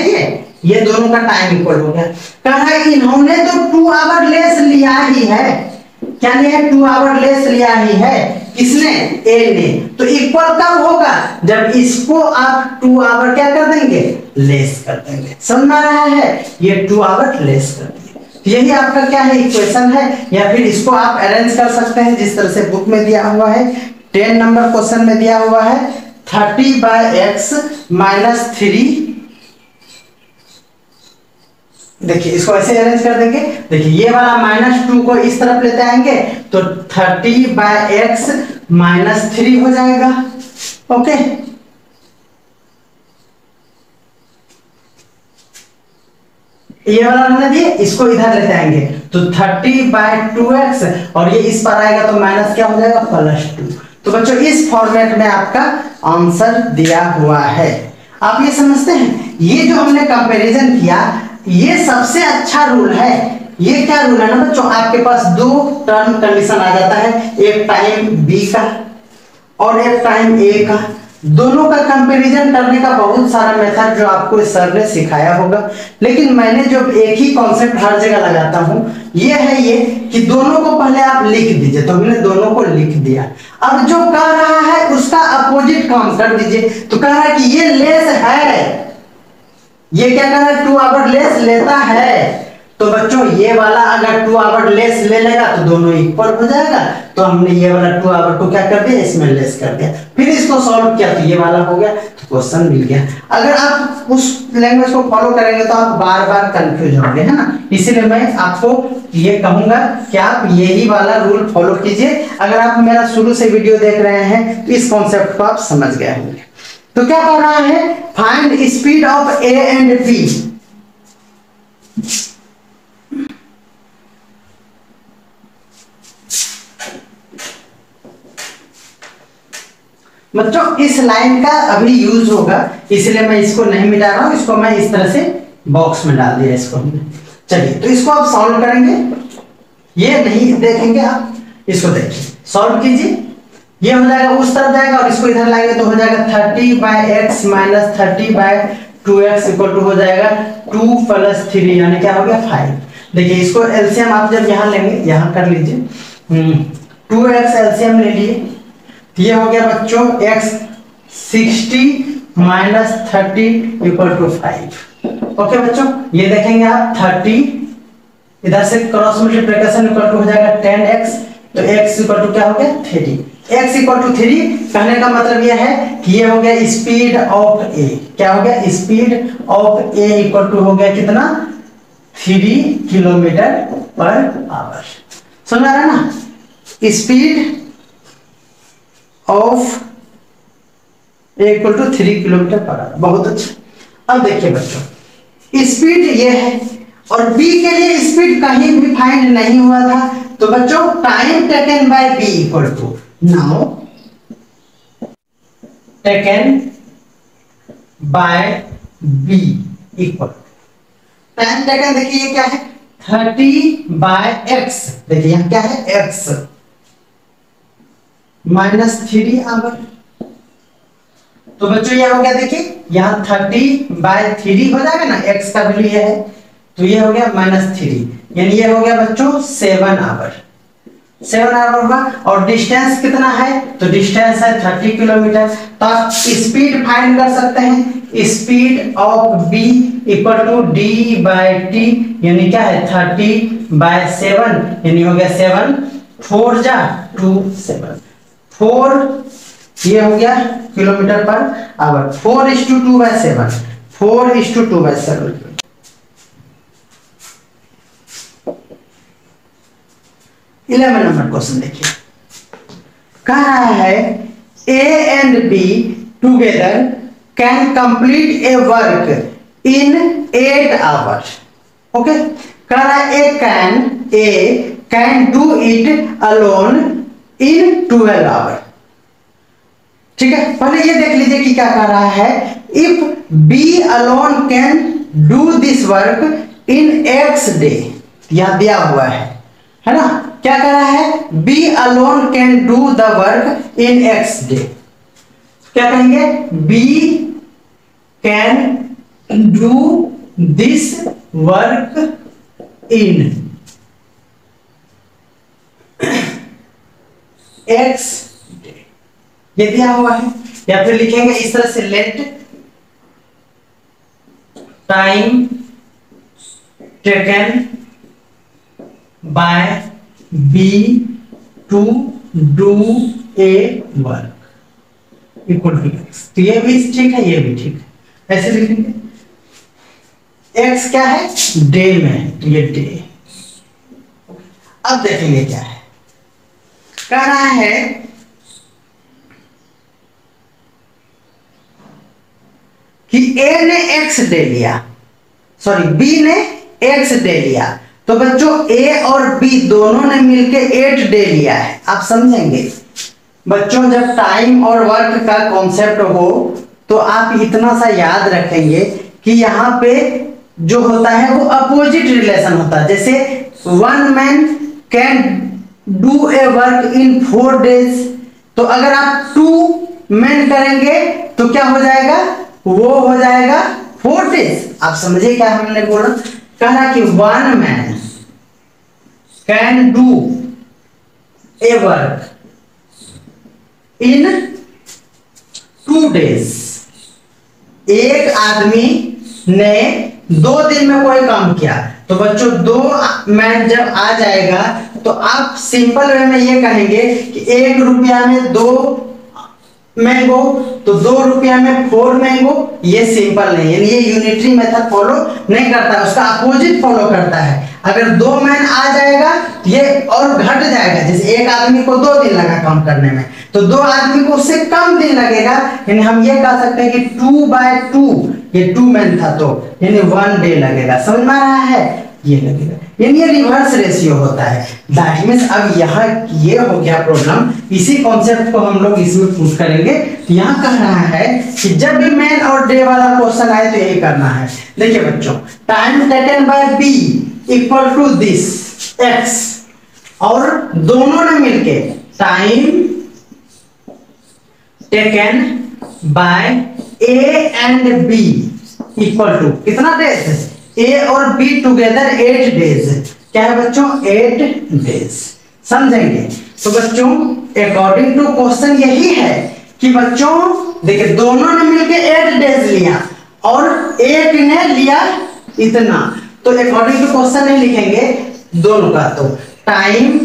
ये दोनों का टाइम इक्वल हो गया। कहा है इन्होंने तो 2 आवर लेस लिया ही है, क्या लिया है, 2 आवर लेस लिया ही है, किसने, ए ने। तो इक्वल कब होगा, जब इसको आप 2 आवर क्या कर देंगे, लेस कर देंगे। समझ में आ रहा है, ये 2 आवर लेस कर दिए। यही आपका क्या है, इक्वेशन है, या फिर इसको आप अरेंज कर सकते हैं जिस तरह से बुक में दिया हुआ है। 10 नंबर क्वेश्चन में दिया हुआ है 30/x - 3, देखिए इसको ऐसे अरेंज कर देंगे। देखिए ये वाला -2 को इस तरफ लेते आएंगे तो 30/x - 3 हो जाएगा। ओके, ये वाला हमने दिए, इसको इधर लेते आएंगे तो 30/2x, और ये इस पर आएगा तो माइनस क्या हो जाएगा, +2। तो बच्चों इस फॉर्मेट में आपका आंसर दिया हुआ है। आप ये समझते हैं, ये जो हमने कंपैरिजन किया ये सबसे अच्छा रूल है। ये क्या रूल है ना बच्चों, आपके पास 2 टर्म कंडीशन आ जाता है, एक टाइम बी का और एक टाइम ए का। दोनों का कंपैरिजन करने का बहुत सारा मेथड जो आपको इस सर ने सिखाया होगा, लेकिन मैंने जो एक ही कॉन्सेप्ट हर जगह लगाता हूं ये है ये कि दोनों को पहले आप लिख दीजिए। तो हमने दोनों को लिख दिया, अब जो कह रहा है उसका अपोजिट काम कर दीजिए। तो कह रहा है कि ये लेस है, ये क्या कह रहा है, 2 आवर लेस लेता है। तो बच्चों ये वाला अगर 2 आवर लेस ले लेगा तो दोनों इक्वल हो जाएगा। तो हमने ये वाला 2 आवर को क्या कर दिया, इसमें लेस कर दिया, फिर इसको सॉल्व किया तो ये वाला हो गया, तो क्वेश्चन मिल गया। अगर आप उस लैंग्वेज को फॉलो करेंगे तो आप बार बार कंफ्यूज होंगे, है ना। इसीलिए मैं आपको ये कहूंगा कि आप यही वाला रूल फॉलो कीजिए। अगर आप मेरा शुरू से वीडियो देख रहे हैं तो इस कॉन्सेप्ट को आप समझ गए होंगे। तो क्या कर रहा है, find speed of A and B. बच्चों इस लाइन का अभी यूज होगा, इसलिए मैं इसको नहीं मिटा रहा हूं, इसको मैं इस तरह से बॉक्स में डाल दिया इसको हमने। चलिए तो इसको आप सॉल्व करेंगे, ये नहीं देखेंगे आप, इसको देखिए सॉल्व कीजिए। ये हो जाएगा उस तरफ जाएगा और इसको इधर लाएंगे तो हो जाएगा 30/x - 30/2x इक्वल टू हो जाएगा 2 + 3, यानी क्या हो गया 5। देखिए इसको एलसीएम आप जब यहाँ लेंगे, यहाँ कर लीजिए, 2x एलसीएम ले लिए, ये हो गया बच्चों x 60 - 30 इक्वल टू 5। ओके बच्चों, ये देखेंगे आप 30 इधर से क्रॉस मल्टीप्लिकेशन इक्वल टू हो जाएगा 10x, तो x इक्वल टू क्या हो गया 3। x इक्वल टू 3 कहने का मतलब यह है कि ये हो गया स्पीड ऑफ a, क्या हो गया, speed of a equal to हो गया कितना, 3 km/h। समझ आ रहा है ना, speed of a equal to 3 km/h। बहुत अच्छा। अब देखिए बच्चों स्पीड ये है और b के लिए स्पीड कहीं भी फाइंड नहीं हुआ था, तो बच्चों time taken by b equal to now taken by b equal time taken. देखिए ये क्या है 30/x, देखिए यहाँ क्या है x -3 आवर। तो बच्चों ये हो गया, देखिए यहाँ 30/3 हो जाएगा ना, x का वैल्यू ये है, तो ये हो गया -3, यानी ये हो गया बच्चों 7 आवर। 7 आवर होगा और डिस्टेंस कितना है, तो डिस्टेंस है 30 किलोमीटर। तो आप स्पीड फाइंड कर सकते हैं speed of B equal to D by T, यानी क्या है 30/7, यानी हो गया 7 4 जा 2 7 4, ये हो गया kilometre per our. 4:2/7, 4:2/7। 11 number question देखिए, कह रहा है A and B together can complete a work in 8 hours. Okay, कह रहा है A can do it alone in 12 hour. ठीक है, पहले ये देख लीजिए कि क्या कह रहा है, if B alone can do this work in X day, यह दिया हुआ है ना। क्या कह रहा है, B alone can do the work in X day. क्या कहेंगे, B can do this work in X day, ये दिया हुआ है। या फिर लिखेंगे इस तरह से, let time taken by B to do a work equal to X. तो ये भी ठीक है, ये भी ठीक है, ऐसे लिखेंगे। एक्स क्या है, डे में है, तो ये डे। अब देखेंगे क्या है, कह रहा है कि ए ने एक्स डे लिया, सॉरी बी ने एक्स डे लिया, तो बच्चों ए और बी दोनों ने मिलके 8 डे लिया है। आप समझेंगे बच्चों, जब टाइम और वर्क का कॉन्सेप्ट हो तो आप इतना सा याद रखेंगे कि यहाँ पे जो होता है वो अपोजिट रिलेशन होता है। जैसे 1 man can do a work in 4 days, तो अगर आप 2 मैन करेंगे तो क्या हो जाएगा, वो हो जाएगा 4 days। आप समझे क्या हमने बोला, कह रहा कि 1 man can do a work in 2 days। एक आदमी ने 2 दिन में कोई काम किया, तो बच्चों 2 मैन जब आ जाएगा तो आप सिंपल वे में ये कहेंगे कि 1 रुपया में 2 मैंगो, तो 2 रुपया में 4 मैंगो। ये सिंपल नहीं, यानी ये यूनिटरी मेथड फॉलो नहीं करता है, उसका अपोजिट फॉलो करता है। अगर 2 मैन आ जाएगा तो ये और घट जाएगा, जैसे एक आदमी को 2 दिन लगा काम करने में, तो 2 आदमी को उससे कम दिन लगेगा, यानी हम ये कह सकते हैं कि 2/2, ये 2 मैन था तो यानी 1 डे लगेगा। समझ में आ रहा है, ये लगेगा, यानी ये रिवर्स रेशियो होता है। दैट मींस अब यहाँ ये हो गया प्रॉब्लम, इसी कॉन्सेप्ट को हम लोग इसमें पुट करेंगे। तो यहाँ कह रहा है कि जब भी मैन और डे वाला क्वेश्चन आए तो यही करना है। देखिए बच्चों, time taken by B equal to this X, और दोनों ने मिलके time taken by A and B equal to कितना डेज, ए और बी टुगेदर 8 days। क्या है बच्चों, 8 days। समझेंगे तो बच्चों अकॉर्डिंग टू क्वेश्चन यही है कि बच्चों देखिए दोनों ने मिलके 8 days लिया और एक ने लिया इतना, तो अकॉर्डिंग टू क्वेश्चन नहीं लिखेंगे दोनों का, तो time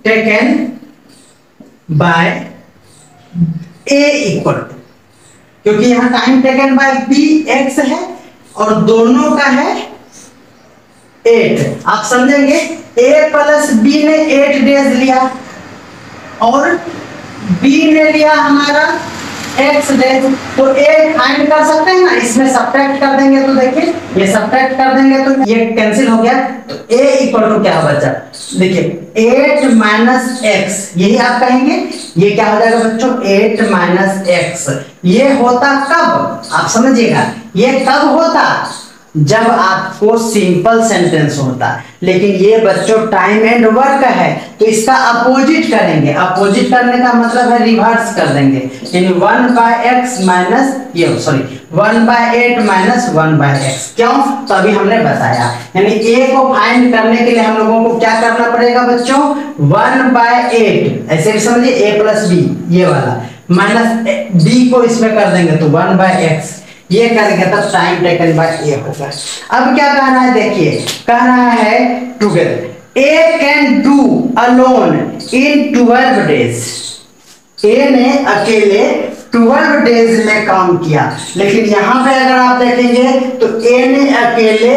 taken by A equal to, क्योंकि यहां time taken by B X है और दोनों का है 8। आप समझेंगे ए प्लस बी ने 8 days लिया और बी ने लिया हमारा x days, तो ए फाइंड कर सकते हैं ना, इसमें सब्ट्रैक्ट कर देंगे तो देखिए ये सब्ट्रैक्ट कर देंगे तो ये कैंसिल हो गया, तो a इक्वल टू क्या बचा, देखिए 8 माइनस एक्स, यही आप कहेंगे, ये क्या हो जाएगा बच्चों 8 माइनस एक्स। ये होता कब, आप समझिएगा, ये कब होता जब आपको सिंपल सेंटेंस होता, लेकिन ये बच्चों टाइम एंड वर्क है तो इसका अपोजिट करेंगे। अपोजिट करने का मतलब है रिवर्स कर देंगे, यानी 1/x माइनस ये सॉरी 1/8 माइनस 1/x। क्यों, तो अभी हमने बताया, यानी a को फाइंड करने के लिए हम लोगों को क्या करना पड़ेगा बच्चों 1/8, ऐसे भी समझिए a प्लस बी ये वाला, माइनस डी को इसमें कर देंगे तो 1/x, ये करेंगे तब टाइम टेकन बाय ए होगा। अब क्या कह रहा है देखिए, कह रहा है together A can do alone in 12 days. A ने अकेले 12 डेज में काम किया, लेकिन यहां पे अगर आप देखेंगे तो ए ने अकेले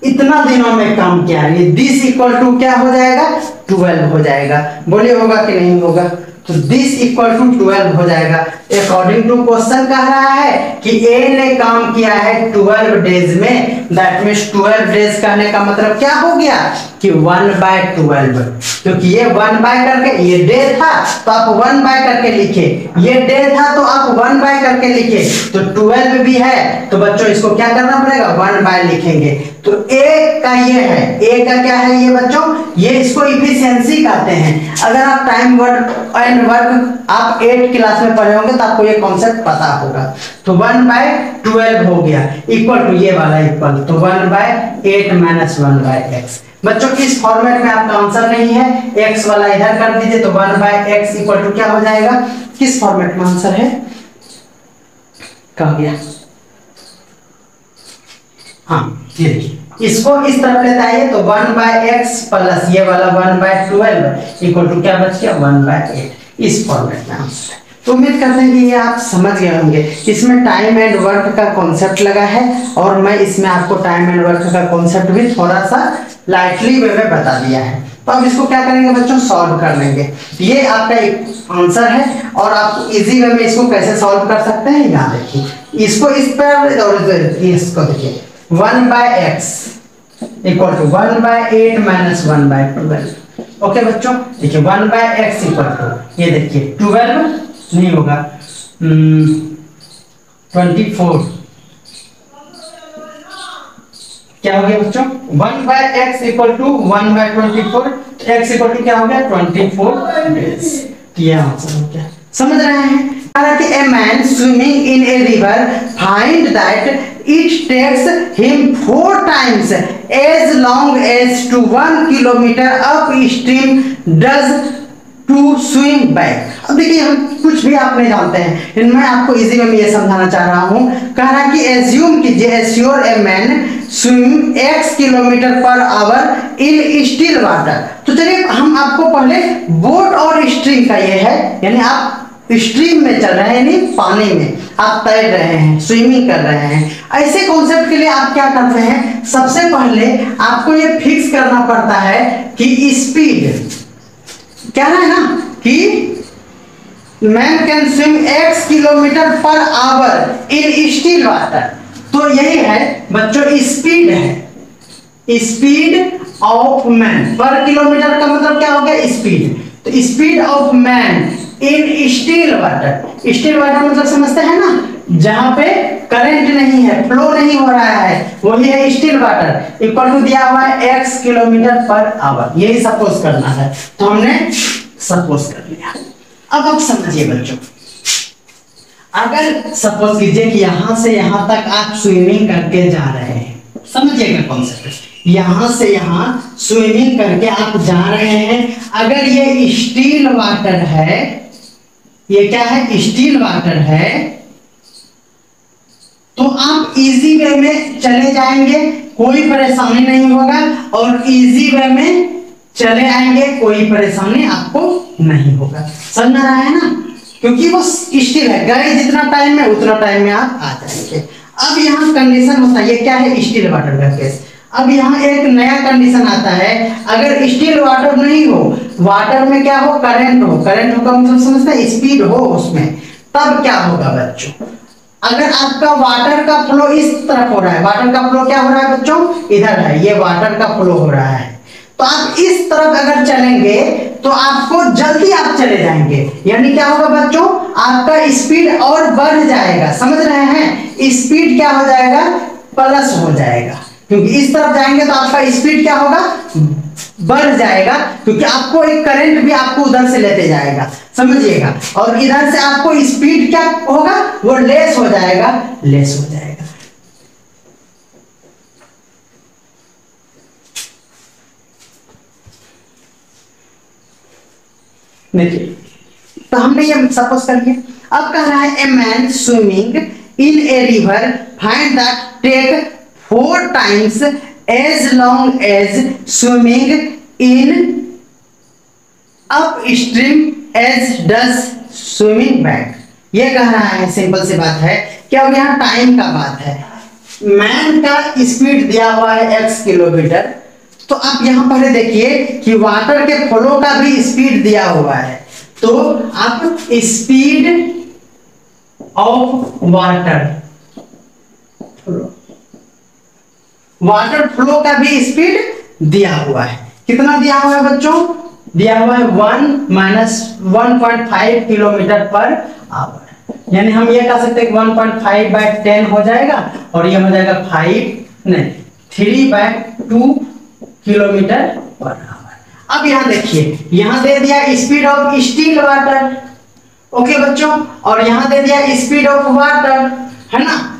इतना दिनों में काम किया, ये दिस इक्वल टू क्या हो जाएगा, 12 हो जाएगा। बोलिए होगा कि नहीं होगा, तो दिस इक्वल टू 12 हो जाएगा। अकॉर्डिंग टू क्वेश्चन कह रहा है कि ए ने काम किया है 12 डेज में, दैट मींस 12 डेज कहने का मतलब क्या हो गया कि 1/12, क्योंकि ये 1 बाय करके, ये डे था तो आप 1 बाय करके लिखे, ये डे था तो आप 1 बाय करके लिखे, तो 12 भी है तो बच्चों इसको क्या करना पड़ेगा, 1 बाय लिखेंगे। तो ए का ये है, ए का क्या है ये बच्चों, ये इसको इफिशिएंसी कहते हैं। अगर आप टाइम वर्क एंड वर्क आप 8 क्लास में पढ़े होंगे तो आपको ये कॉन्सेप्ट पता होगा। तो 1/12 हो गया इक्वल टू ये वाला इक्वल, तो 1/8 माइनस 1/x। बच्चों किस फॉर्मेट में आपका आंसर नहीं है, x वाला इधर कर दीजिए तो 1/x इक्वल टू क्या हो जाएगा, किस फॉर्मेट में आंसर है, कहा गया, हाँ ये देखिए इसको इस तरफ लेते आइए तो 1/x प्लस ये वाला 1/12 इक्वल टू क्या बच गया 1/8, इस फॉर्मेट में आंसर है। तो उम्मीद करते हैं कि ये आप समझ गए होंगे। इसमें टाइम एंड वर्क का कॉन्सेप्ट लगा है और मैं इसमें आपको टाइम एंड वर्क का कॉन्सेप्ट भी थोड़ा सा लाइटली वे में बता दिया है। तो अब इसको क्या करेंगे बच्चों, सॉल्व कर लेंगे। ये आपका एक आंसर है और आप इजी वे में इसको कैसे सॉल्व कर सकते हैं, यहाँ देखिए इसको इस पर और इसको देखिए 1/x equal to 1/8 minus 1/12। Okay बच्चों देखिए 1/x इक्वल टू ये देखिए 12 नहीं होगा 24, क्या हो गया बच्चों 1/x equal to 1/24, x equal to क्या हो गया 24 डेज। ये आंसर हो गया, समझ रहे हैं। कि a man swimming in a river find that it takes him 4 times as long as to 1 kilometer upstream does to swim back। अब देखिए हम कुछ भी आप नहीं जानते हैं, इनमें आपको इजी में ये समझाना चाह रहा हूं। कह रहा कि एज्यूम कीजिए assure a man swim x kilometre per our in still water. तो चलिए हम आपको पहले बोट और स्ट्रीम का ये है, यानी आप स्ट्रीम में चल रहे हैं यानी पानी में आप तैर रहे हैं, स्विमिंग कर रहे हैं। ऐसे कॉन्सेप्ट के लिए आप क्या करते हैं, सबसे पहले आपको ये फिक्स करना पड़ता है कि स्पीड क्या है ना, कि man can swim x kilometre per our in still water. तो यही है बच्चों स्पीड है, स्पीड ऑफ मैन पर किलोमीटर का मतलब क्या हो गया स्पीड। तो speed of man in still water, still water मतलब समझते हैं ना, जहां पे करंट नहीं है, फ्लो नहीं हो रहा है, वही है स्टिल वाटर। इक्वल टू दिया हुआ है x किलोमीटर पर आवर, यही सपोज करना है। तो हमने सपोज कर लिया। अब आप समझिए बच्चों, अगर सपोज कीजिए कि यहां से यहां तक आप स्विमिंग करके जा रहे हैं, समझिएगा कॉन्सेप्ट, यहां से यहां स्विमिंग करके आप जा रहे हैं। अगर ये स्टील वाटर है, ये क्या है स्टील वाटर है, तो आप इजी वे में चले जाएंगे, कोई परेशानी नहीं होगा, और इजी वे में चले आएंगे, कोई परेशानी आपको नहीं होगा। समझ रहा है ना, क्योंकि वो स्टील है, गए जितना टाइम में उतना टाइम में आप आ जाएंगे। अब यहाँ कंडीशन होता है, ये क्या है स्टील वाटर का केस। अब यहाँ एक नया कंडीशन आता है, अगर स्टील वाटर नहीं हो, वाटर में क्या हो करंट हो, करंट होगा मतलब समझते हैं स्पीड हो उसमें, तब क्या होगा बच्चों, अगर आपका वाटर का फ्लो इस तरफ हो रहा है, वाटर का फ्लो क्या हो रहा है बच्चों इधर है, ये वाटर का फ्लो हो रहा है, तो आप इस तरफ अगर चलेंगे तो आपको जल्दी आप चले जाएंगे, यानी क्या होगा बच्चों आपका स्पीड और बढ़ जाएगा। समझ रहे हैं, स्पीड क्या हो जाएगा प्लस हो जाएगा, क्योंकि इस तरफ जाएंगे तो आपका स्पीड क्या होगा बढ़ जाएगा, क्योंकि आपको एक करंट भी आपको उधर से लेते जाएगा, समझिएगा, और इधर से आपको स्पीड क्या होगा वो लेस हो जाएगा, लेस हो जाएगा। देखिए तो हमने ये सपोज कर लिया। अब कह रहा है a man swimming in a river find that take 4 times as long as swimming in upstream as does swimming back। ये कह रहा है, सिंपल सी बात है कि अब यहाँ टाइम का बात है। मैन का स्पीड दिया हुआ है x किलोमीटर, तो आप यहाँ पहले देखिए कि वाटर के फ्लो का भी स्पीड दिया हुआ है, तो आप स्पीड ऑफ वाटर फ्लो का भी स्पीड दिया हुआ है। कितना दिया हुआ है बच्चों? दिया हुआ है 1-1.5 किलोमीटर पर आवर। यानी हम ये कह सकते हैं कि 1.5/10 हो जाएगा और ये हो जाएगा 3/2 किलोमीटर पर आवर। अब यहाँ देखिए, यहाँ दे दिया speed of still water, okay बच्चों, और यहाँ दे दिया स्पीड ऑफ वाटर, है ना।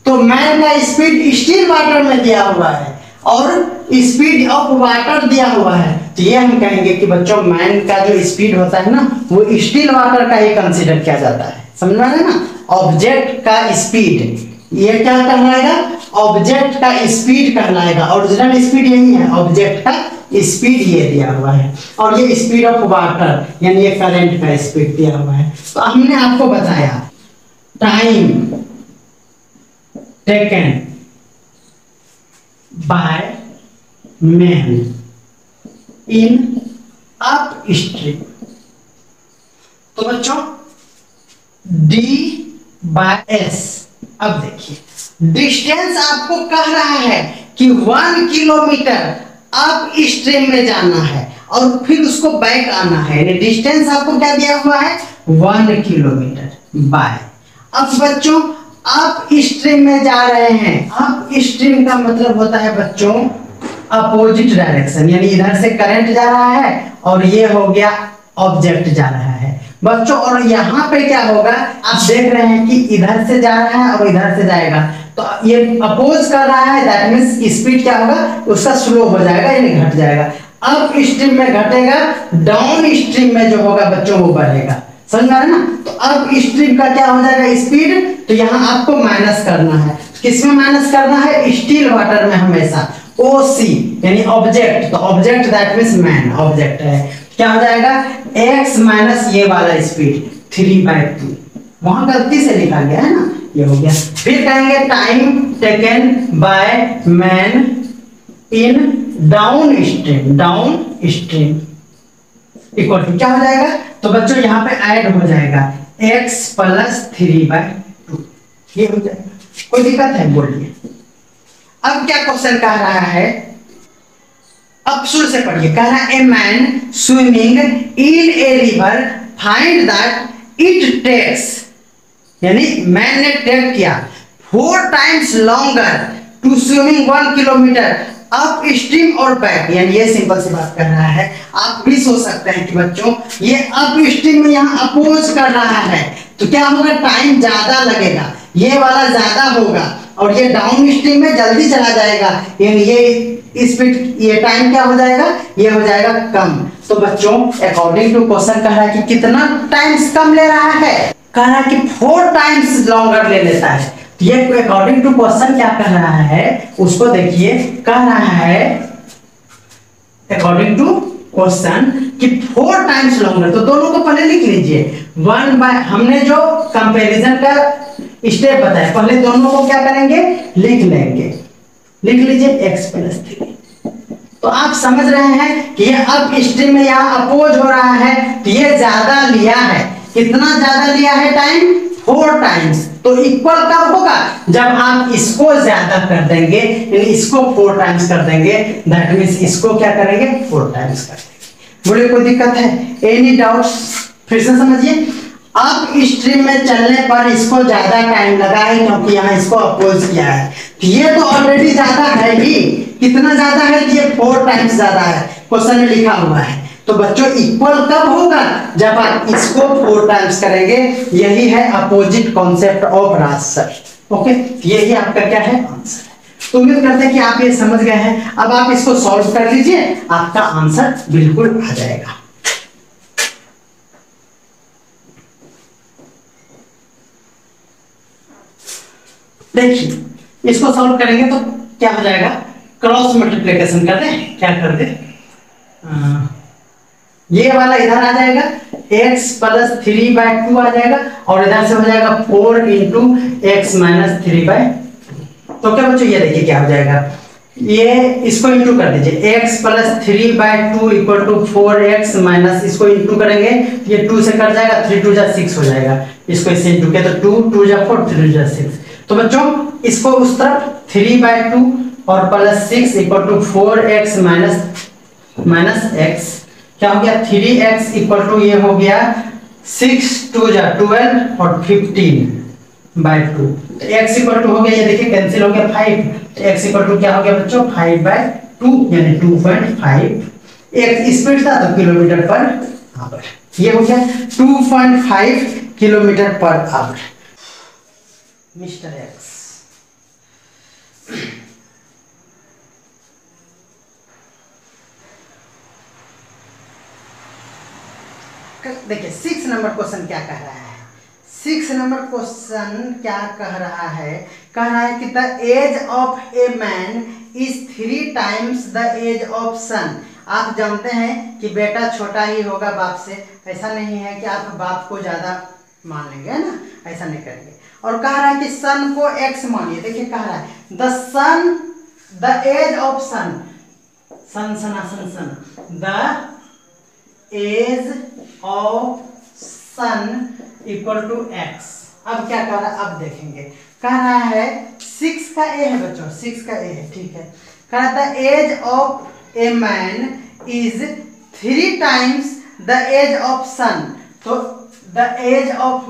तो मैन का स्पीड स्टिल वाटर में दिया हुआ है और स्पीड ऑफ वाटर दिया हुआ है, तो ये हम कहेंगे कि बच्चों मैन का जो स्पीड होता है ना वो स्टिल वाटर का ही कंसीडर किया जाता है। समझ में आ रहा है ना। ऑब्जेक्ट का स्पीड, ये क्या कहलाएगा? ऑब्जेक्ट का स्पीड कहलाएगा। ओरिजिनल स्पीड यही है, ऑब्जेक्ट का स्पीड ये दिया हुआ है, और ये स्पीड ऑफ वाटर यानी ये करंट का स्पीड दिया हुआ है। तो हमने आपको बताया time taken by man in upstream. तो बच्चों D/S, अब देखिए डिस्टेंस आपको कह रहा है कि 1 किलोमीटर अप स्ट्रीम में जाना है और फिर उसको बैक आना है, यानी डिस्टेंस आपको क्या दिया हुआ है? 1 किलोमीटर बाय। अब बच्चों अप स्ट्रीम में जा रहे हैं, अप स्ट्रीम का मतलब होता है बच्चों अपोजिट डायरेक्शन, यानी इधर से करंट जा रहा है और ये हो गया ऑब्जेक्ट जा रहा है बच्चों। और यहाँ पे क्या होगा, आप देख रहे हैं कि इधर से जा रहा है और इधर से जाएगा, तो ये अपोज कर रहा है, दैट मींस स्पीड क्या होगा उसका स्लो हो जाएगा यानी घट जाएगा। अप स्ट्रीम में घटेगा, डाउन स्ट्रीम में जो होगा बच्चों वो बढ़ेगा। समझ में ना। तो अप स्ट्रीम का क्या हो जाएगा स्पीड, तो यहाँ आपको माइनस करना है। किसमें माइनस करना है? स्टिल वाटर में हमेशा। OC यानी ऑब्जेक्ट, तो object that means man, object है, क्या हो जाएगा x माइनस ये वाला स्पीड 3/2। वहां गलती से लिखा गया है ना, ये हो गया। फिर कहेंगे time taken by man in downstream equal to क्या हो जाएगा? तो बच्चों यहाँ पे ऐड हो जाएगा x + 3/2, ये हो जाएगा। कोई दिक्कत है? बोलिए। अब क्या क्वेश्चन कह रहा है, अब शुरू से पढ़िए। कह रहा है a man swimming in a river find that it takes, यानी मैन ने टेक किया 4 times longer to swimming 1 kilometre upstream और बैक, यानी ये सिंपल सी बात कर रहा है। आप भी सोच सकते हैं कि बच्चों ये अप स्ट्रीम में यहाँ अपोज कर रहा है, तो क्या होगा? टाइम ज्यादा लगेगा, ये वाला ज्यादा होगा, और ये डाउन स्ट्रीम में जल्दी चला जाएगा, यानी ये स्पीड, ये टाइम क्या हो जाएगा? ये हो जाएगा कम। तो बच्चों अकॉर्डिंग टू क्वेश्चन कह रहा है कि कितना टाइम्स कम ले रहा है? कह रहा है कि 4 times लॉन्गर ले लेता है। तो ये अकॉर्डिंग टू क्वेश्चन क्या कह रहा है उसको देखिए। कह रहा है अकॉर्डिंग टू क्वेश्चन कि 4 times लॉन्गर, तो दोनों को पहले लिख लीजिए। 1 हमने जो कंपैरिजन का स्टेप बताया, पहले दोनों को क्या करेंगे? लिख लेंगे। लिख लीजिए x + 3। तो आप समझ रहे हैं कि ये अप स्ट्रीम में यहाँ अपोज हो रहा है, तो ये ज्यादा लिया है। कितना ज्यादा लिया है टाइम? 4 times। तो इक्वल कब होगा? जब आप इसको ज्यादा कर देंगे, यानी इसको 4 times कर देंगे, दैट मींस इसको क्या करेंगे? 4 times कर देंगे। बोले कोई दिक्कत है? Any doubts? फिर से समझिए। अप स्ट्रीम में चलने पर इसको ज्यादा टाइम लगा है क्योंकि यहाँ इसको अपोज किया है, तो ये तो ऑलरेडी ज्यादा है ही। कितना ज्यादा है? ये 4 times ज्यादा है, क्वेश्चन में लिखा हुआ है। तो बच्चों इक्वल कब होगा? जब आप इसको 4 times करेंगे। यही है अपोजिट कॉन्सेप्ट ऑफ राशि। ओके, यही आपका क्या है? आंसर है। तो उम्मीद करते हैं कि आप ये समझ गए हैं। अब आप इसको सॉल्व कर लीजिए, आपका आंसर बिल्कुल आ जाएगा। देखिए इसको सॉल्व करेंगे तो क्या हो जाएगा, क्रॉस मल्टीप्लिकेशन कर दे, क्या कर दे, ये वाला इधर आ जाएगा, x प्लस 3/2 आ जाएगा, और इधर से हो जाएगा 4 इंटू एक्स माइनस 3/2। तो क्या बच्चों ये देखिए क्या हो जाएगा, ये इसको इंटू कर दीजिए, x plus 3/2 equal to 4x minus, इसको इंटू करेंगे ये 2 से कट जाएगा, 3 2 जा 6 हो जाएगा, इसको इससे इंटू किया तो 2 2 जा 4 3 जा 6। तो बच्चों इसको उस तरफ 3/2 और plus 6 equal to 4x minus x, क्या हो गया 3x इक्वल टू ये हो गया 6 2 जा 12 और 15/2। x इक्वल टू हो गया, ये देखिए कैंसिल हो गया 5, तो x इक्वल टू क्या हो गया बच्चों 5/2 यानी 2.5। एक स्पीड था तो किलोमीटर पर आवर, ये हो गया 2.5 kilometre per our. Mister x देखिए 6 नंबर क्वेश्चन क्या कह रहा है, 6 नंबर क्वेश्चन क्या कह रहा है, कि the age of a man is 3 times the age of son. आप जानते हैं कि बेटा छोटा ही होगा बाप से, ऐसा नहीं है कि आप बाप को ज्यादा मान लेंगे, है ना, ऐसा नहीं करेंगे। और कह रहा है कि सन को x मानिए, देखिए कह रहा है the age of son, the age of son equal to x। अब क्या कह रहा है, अब देखेंगे, कह रहा है 6 का a है बच्चों, 6 का a है, ठीक है। कह रहा the age of a man is 3 times the age of son. तो the age of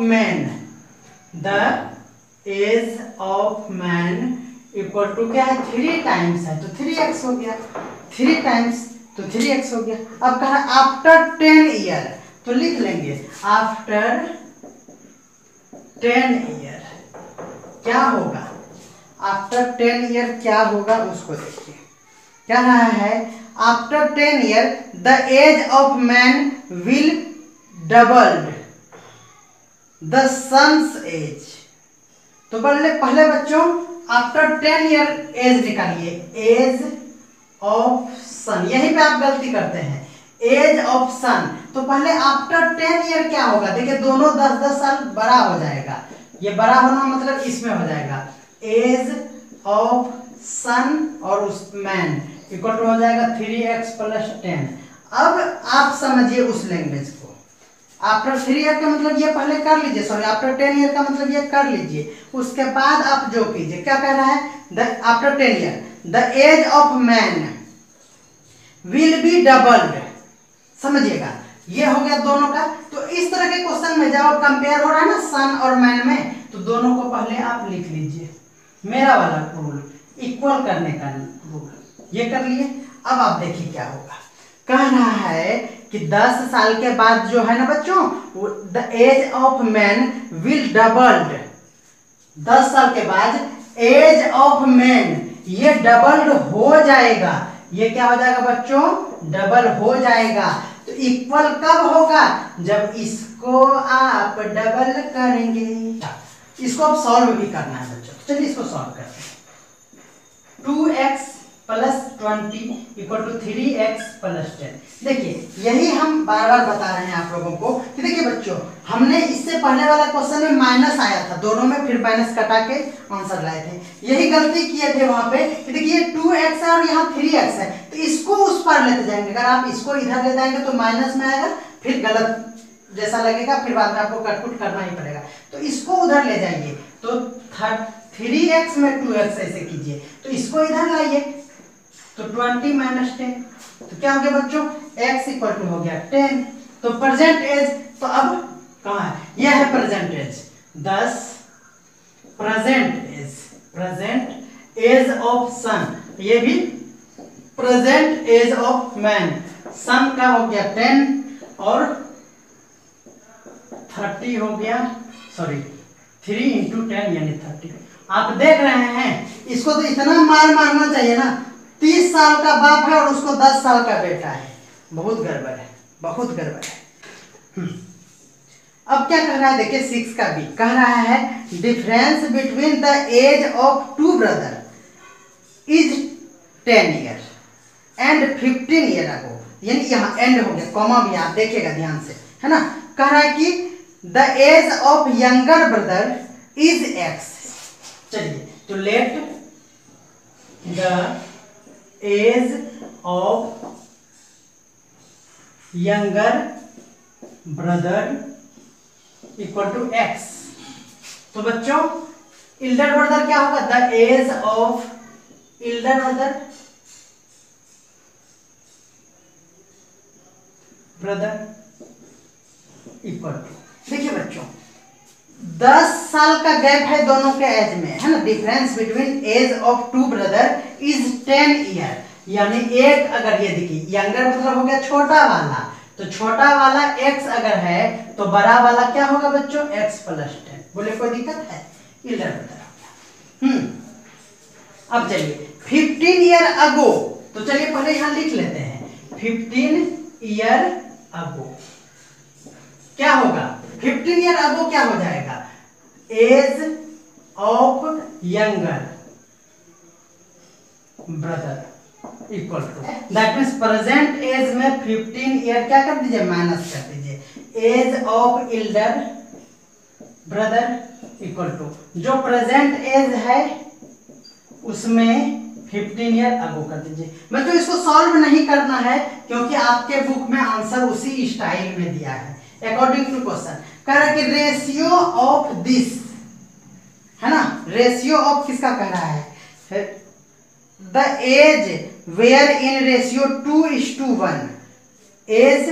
man equal to क्या है 3 टाइम्स है, तो 3x हो गया, 3 टाइम्स तो 3x हो गया। अब कहा आफ्टर 10 ईयर, तो लिख लेंगे आफ्टर 10 ईयर क्या होगा, आफ्टर 10 ईयर क्या होगा उसको देखिए। क्या रहा है, after 10 year the age of man will doubled the son's age. तो पहले बच्चों आफ्टर 10 ईयर एज निकालिए, एज ऑफ सन, यहीं पे आप गलती करते हैं, एज ऑफ सन। तो पहले आफ्टर 10 ईयर क्या होगा, देखिए दोनों 10-10 साल बड़ा हो जाएगा, ये बड़ा होना मतलब इसमें हो जाएगा एज ऑफ सन और उस मैन इक्वल टू हो जाएगा 3x प्लस 10। अब आप समझिए उस लैंग्वेज को, आफ्टर 3 ईयर का मतलब ये पहले कर लीजिए, सॉरी आफ्टर 10 ईयर का मतलब ये कर लीजिए, उसके बाद आप जो कीजिए। क्या कह रहा है, after 10 year the age of man will be doubled, समझिएगा ये हो गया दोनों का। तो इस तरह के क्वेश्चन में जब कंपेयर हो रहा है ना सन और मैन में, तो दोनों को पहले आप लिख लीजिए, मेरा वाला रूल इक्वल करने का रूल, ये कर लिए। अब आप देखिए क्या होगा, कह रहा है कि 10 साल के बाद जो है ना बच्चों, the age of man will doubled, 10 साल के बाद एज ऑफ मैन ये डबल्ड हो जाएगा, ये क्या हो जाएगा बच्चों, डबल हो जाएगा। तो इक्वल कब होगा, जब इसको आप डबल करेंगे। इसको आप सॉल्व भी करना है बच्चों, चलिए इसको सॉल्व करते हैं। 2x plus 20 equal to 3x plus 10। देखिए यही हम बार बार बता रहे हैं आप लोगों को कि देखिए बच्चों, हमने इससे पहले वाला क्वेश्चन में माइनस आया था दोनों में, फिर माइनस कटा के आंसर लाए थे। यही गलती किए थे वहां पे कि देखिए 2x है और यहाँ 3x है, तो इसको उस पर लेते जाएंगे। अगर आप इसको इधर ले जाएंगे तो माइनस में आएगा, फिर गलत जैसा लगेगा, फिर बाद में आपको कटपुट करना ही पड़ेगा। तो इसको उधर ले जाइए, तो 3x में 2x ऐसे कीजिए, तो इसको इधर लाइए, तो 20 माइनस 10, तो क्या हो गया बच्चों, x इक्वल टू हो गया 10। तो प्रेजेंट एज, तो अब कहाँ है, यह है present age, 10 present age of son, ये भी present age of man. Son का हो गया 10 और 30 हो गया, सॉरी 3 इंटू 10 यानी 30। आप देख रहे हैं, इसको तो इतना मार मारना चाहिए ना, 30 साल का बाप है और उसको 10 साल का बेटा है, बहुत गड़बड़ है, बहुत गड़बड़ है। अब क्या कह रहा है देखिए 6 का बी कह रहा है difference between the age of two brother is 10 year and 15 year ago, यानी यहाँ एंड हो गया, कॉमा भी आप देखिएगा ध्यान से, है ना। कह रहा है कि the age of younger brother is X. चलिए तो let the age of younger brother equal to X. तो बच्चों इल्डर ब्रदर क्या होगा, the age of elder brother equal to, देखिए बच्चों 10 साल का गैप है दोनों के एज में, है ना। Difference between age of two brother is 10 year, यानी एक अगर ये देखिए यंगर मतलब हो गया छोटा वाला, तो छोटा वाला x अगर है तो बड़ा वाला क्या होगा बच्चों x प्लस 10। बोले कोई दिक्कत है, इल्डर ब्रदर। अब चलिए 15 ईयर अगो, तो चलिए पहले यहां लिख लेते हैं 15 ईयर अगो क्या होगा, 15 ईयर अगो क्या हो जाएगा, age of younger brother equal to, that means present age में 15 ईयर क्या कर दीजिए माइनस कर दीजिए, age of elder brother equal to जो प्रेजेंट एज है उसमें 15 ईयर अगो कर दीजिए। बच्चों इसको सॉल्व नहीं करना है क्योंकि आपके बुक में आंसर उसी स्टाइल में दिया है अकॉर्डिंग टू क्वेश्चन। कह रहा है कि रेशियो ऑफ दिस, है ना, रेशियो ऑफ किसका कह रहा है, the age were in ratio 2:1, age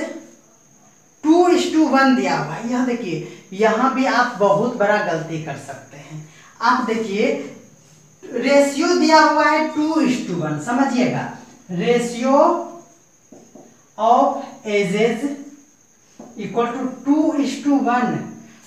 2:1 दिया हुआ है। यह देखिए यहां भी आप बहुत बड़ा गलती कर सकते हैं। आप देखिए रेशियो दिया हुआ है 2:1, समझिएगा, ratio of ages equal to 2:1।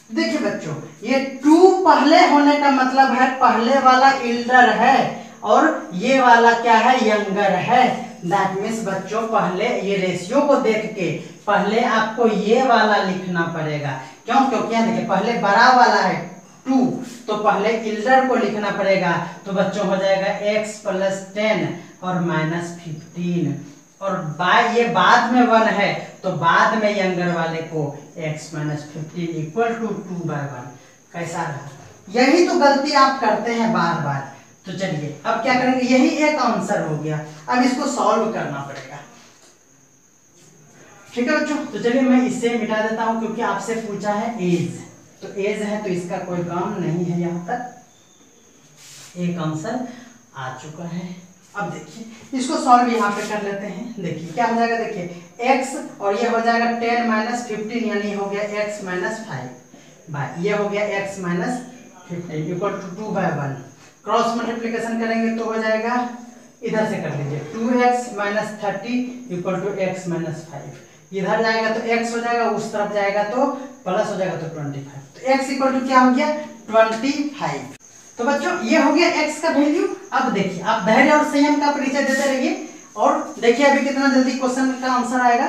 देखिए बच्चों ये 2 पहले होने का मतलब है पहले वाला इल्डर है और ये वाला क्या है यंगर है। दैट मीन्स बच्चों पहले ये रेशियो को देख के पहले आपको ये वाला लिखना पड़ेगा। क्यों, क्योंकि यहाँ देखिए पहले बड़ा वाला है 2, तो पहले इल्डर को लिखना पड़ेगा। तो बच्चों हो जाएगा x प्लस 10 और माइनस 15, और ये बाद में 1 है तो बाद में यंगर वाले को x माइनस 15 इक्वल टू 2/1। कैसा रहा, यही तो गलती आप करते हैं बार बार। तो चलिए अब क्या करेंगे, यही एक आंसर हो गया, अब इसको सॉल्व करना पड़ेगा। ठीक है बच्चों, तो चलिए मैं इससे मिटा देता हूं क्योंकि आपसे पूछा है एज, तो एज है तो इसका कोई काम नहीं है, यहाँ पर एक आंसर आ चुका है। अब देखिए इसको सॉल्व यहाँ पे कर लेते हैं। देखिए क्या हो जाएगा, देखिए x और ये हो जाएगा 10 माइनस 15 यानी हो गया x माइनस 5 बाय ये हो गया x minus 15 equal to 2/1। Cross multiplication करेंगे तो हो जाएगा, इधर से कर लीजिए 2x minus 30 equal to x minus 5। इधर जाएगा तो x हो जाएगा, उस तरफ जाएगा तो प्लस हो जाएगा तो 25। तो x इक्वल टू क्या हो गया 25। तो बच्चों ये हो गया x का वैल्यू। अब देखिए आप धैर्य और संयम का परिचय देते रहिए और देखिए अभी कितना जल्दी क्वेश्चन का आंसर आएगा।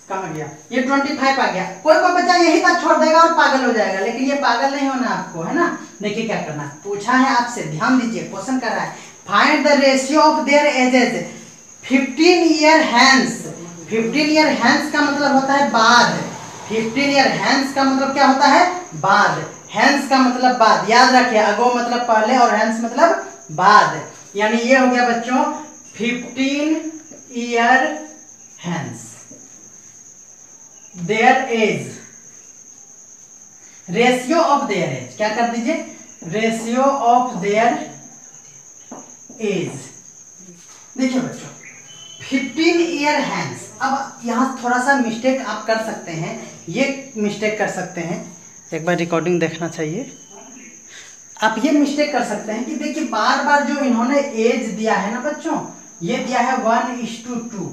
कहाँ गया, ये 25 आ गया। कोई बच्चा यही बात छोड़ देगा और पागल हो जाएगा, लेकिन ये पागल नहीं होना आपको, है ना। देखिए क्या करना है, पूछा है आपसे, ध्यान दीजिए क्वेश्चन कर रहा है find the ratio of their ages 15 year hence. 15 year hence का मतलब होता है बाद, 15 ईयर हैंस का मतलब क्या होता है बाद, हैंस का मतलब बाद, याद रखिए अगो मतलब पहले और हैंस मतलब बाद, यानी ये हो गया बच्चों 15 year hence their age, ratio of their age, क्या कर दीजिए रेशियो ऑफ देयर एज। देखिए बच्चों 15 ईयर हैंस, अब यहां थोड़ा सा मिस्टेक आप कर सकते हैं, ये मिस्टेक कर सकते हैं, एक बार रिकॉर्डिंग देखना चाहिए। आप ये मिस्टेक कर सकते हैं कि देखिए बार बार जो इन्होंने एज दिया है ना बच्चों, ये दिया है 1:2,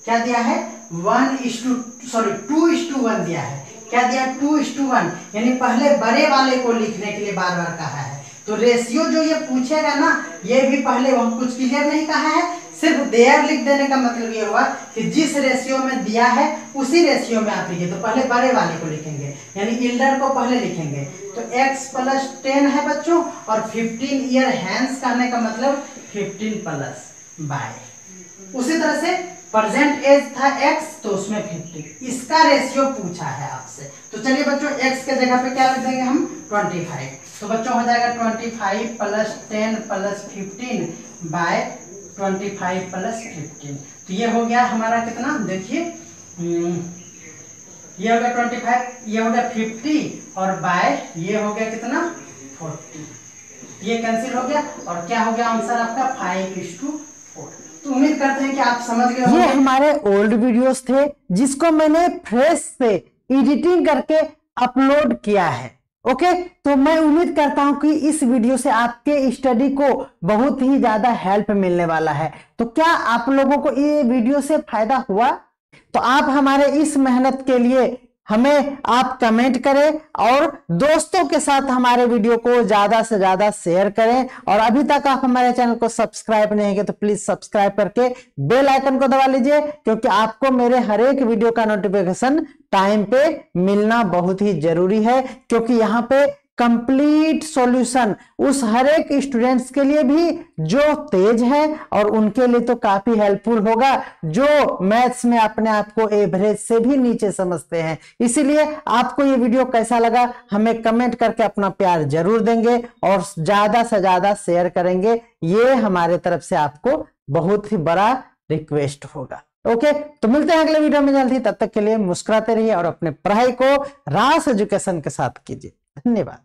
क्या दिया है 2:1 दिया है, क्या दिया 2:1, यानी पहले बड़े वाले को लिखने के लिए बार बार कहा है। तो रेशियो जो ये पूछेगा ना, ये भी पहले हम कुछ क्लियर नहीं कहा है, सिर्फ देयर लिख देने का मतलब ये हुआ कि जिस रेशियो में दिया है उसी रेशियो में आप लिखिए। तो पहले बड़े वाले को लिखेंगे, यानी इल्डर को पहले लिखेंगे। तो x + 10 है बच्चों, और 15 ईयर हैंस कहने का मतलब 15 + बाय। उसी तरह से प्रेजेंट एज था x, तो उसमें 50, इसका रेशियो पूछा है आपसे। तो चलिए बच्चों x के जगह पे क्या लिख देंगे हम 25। तो बच्चों हो जाएगा 25 + 10 + 15 बाय 25 + 15। तो ये हो गया हमारा कितना, देखिए ये हो गया 25, ये हो गया 50, और बाय ये हो गया कितना 40। ये कैंसिल हो गया, और क्या हो गया आंसर आपका 5:4। तो उम्मीद करते हैं कि आप समझ गए होंगे। ये हमारे ओल्ड वीडियोस थे जिसको मैंने फ्रेश से एडिटिंग करके अपलोड किया है। ओके, तो मैं उम्मीद करता हूं कि इस वीडियो से आपके स्टडी को बहुत ही ज्यादा हेल्प मिलने वाला है। तो क्या आप लोगों को ये वीडियो से फायदा हुआ? तो आप हमारे इस मेहनत के लिए हमें आप कमेंट करें और दोस्तों के साथ हमारे वीडियो को ज्यादा से ज्यादा शेयर करें। और अभी तक आप हमारे चैनल को सब्सक्राइब नहीं किए तो प्लीज सब्सक्राइब करके बेल आइकन को दबा लीजिए, क्योंकि आपको मेरे हर एक वीडियो का नोटिफिकेशन टाइम पे मिलना बहुत ही जरूरी है। क्योंकि यहाँ पे कंप्लीट सॉल्यूशन उस हर एक स्टूडेंट्स के लिए भी जो तेज है, और उनके लिए तो काफी हेल्पफुल होगा जो मैथ्स में अपने आप को एवरेज से भी नीचे समझते हैं। इसीलिए आपको ये वीडियो कैसा लगा हमें कमेंट करके अपना प्यार जरूर देंगे और ज्यादा से ज्यादा शेयर करेंगे। ये हमारे तरफ से आपको बहुत ही बड़ा रिक्वेस्ट होगा। ओके, तो मिलते हैं अगले वीडियो में जल्दी। तब तक के लिए मुस्कुराते रहिए और अपने पढ़ाई को रास एजुकेशन के साथ कीजिए। धन्यवाद।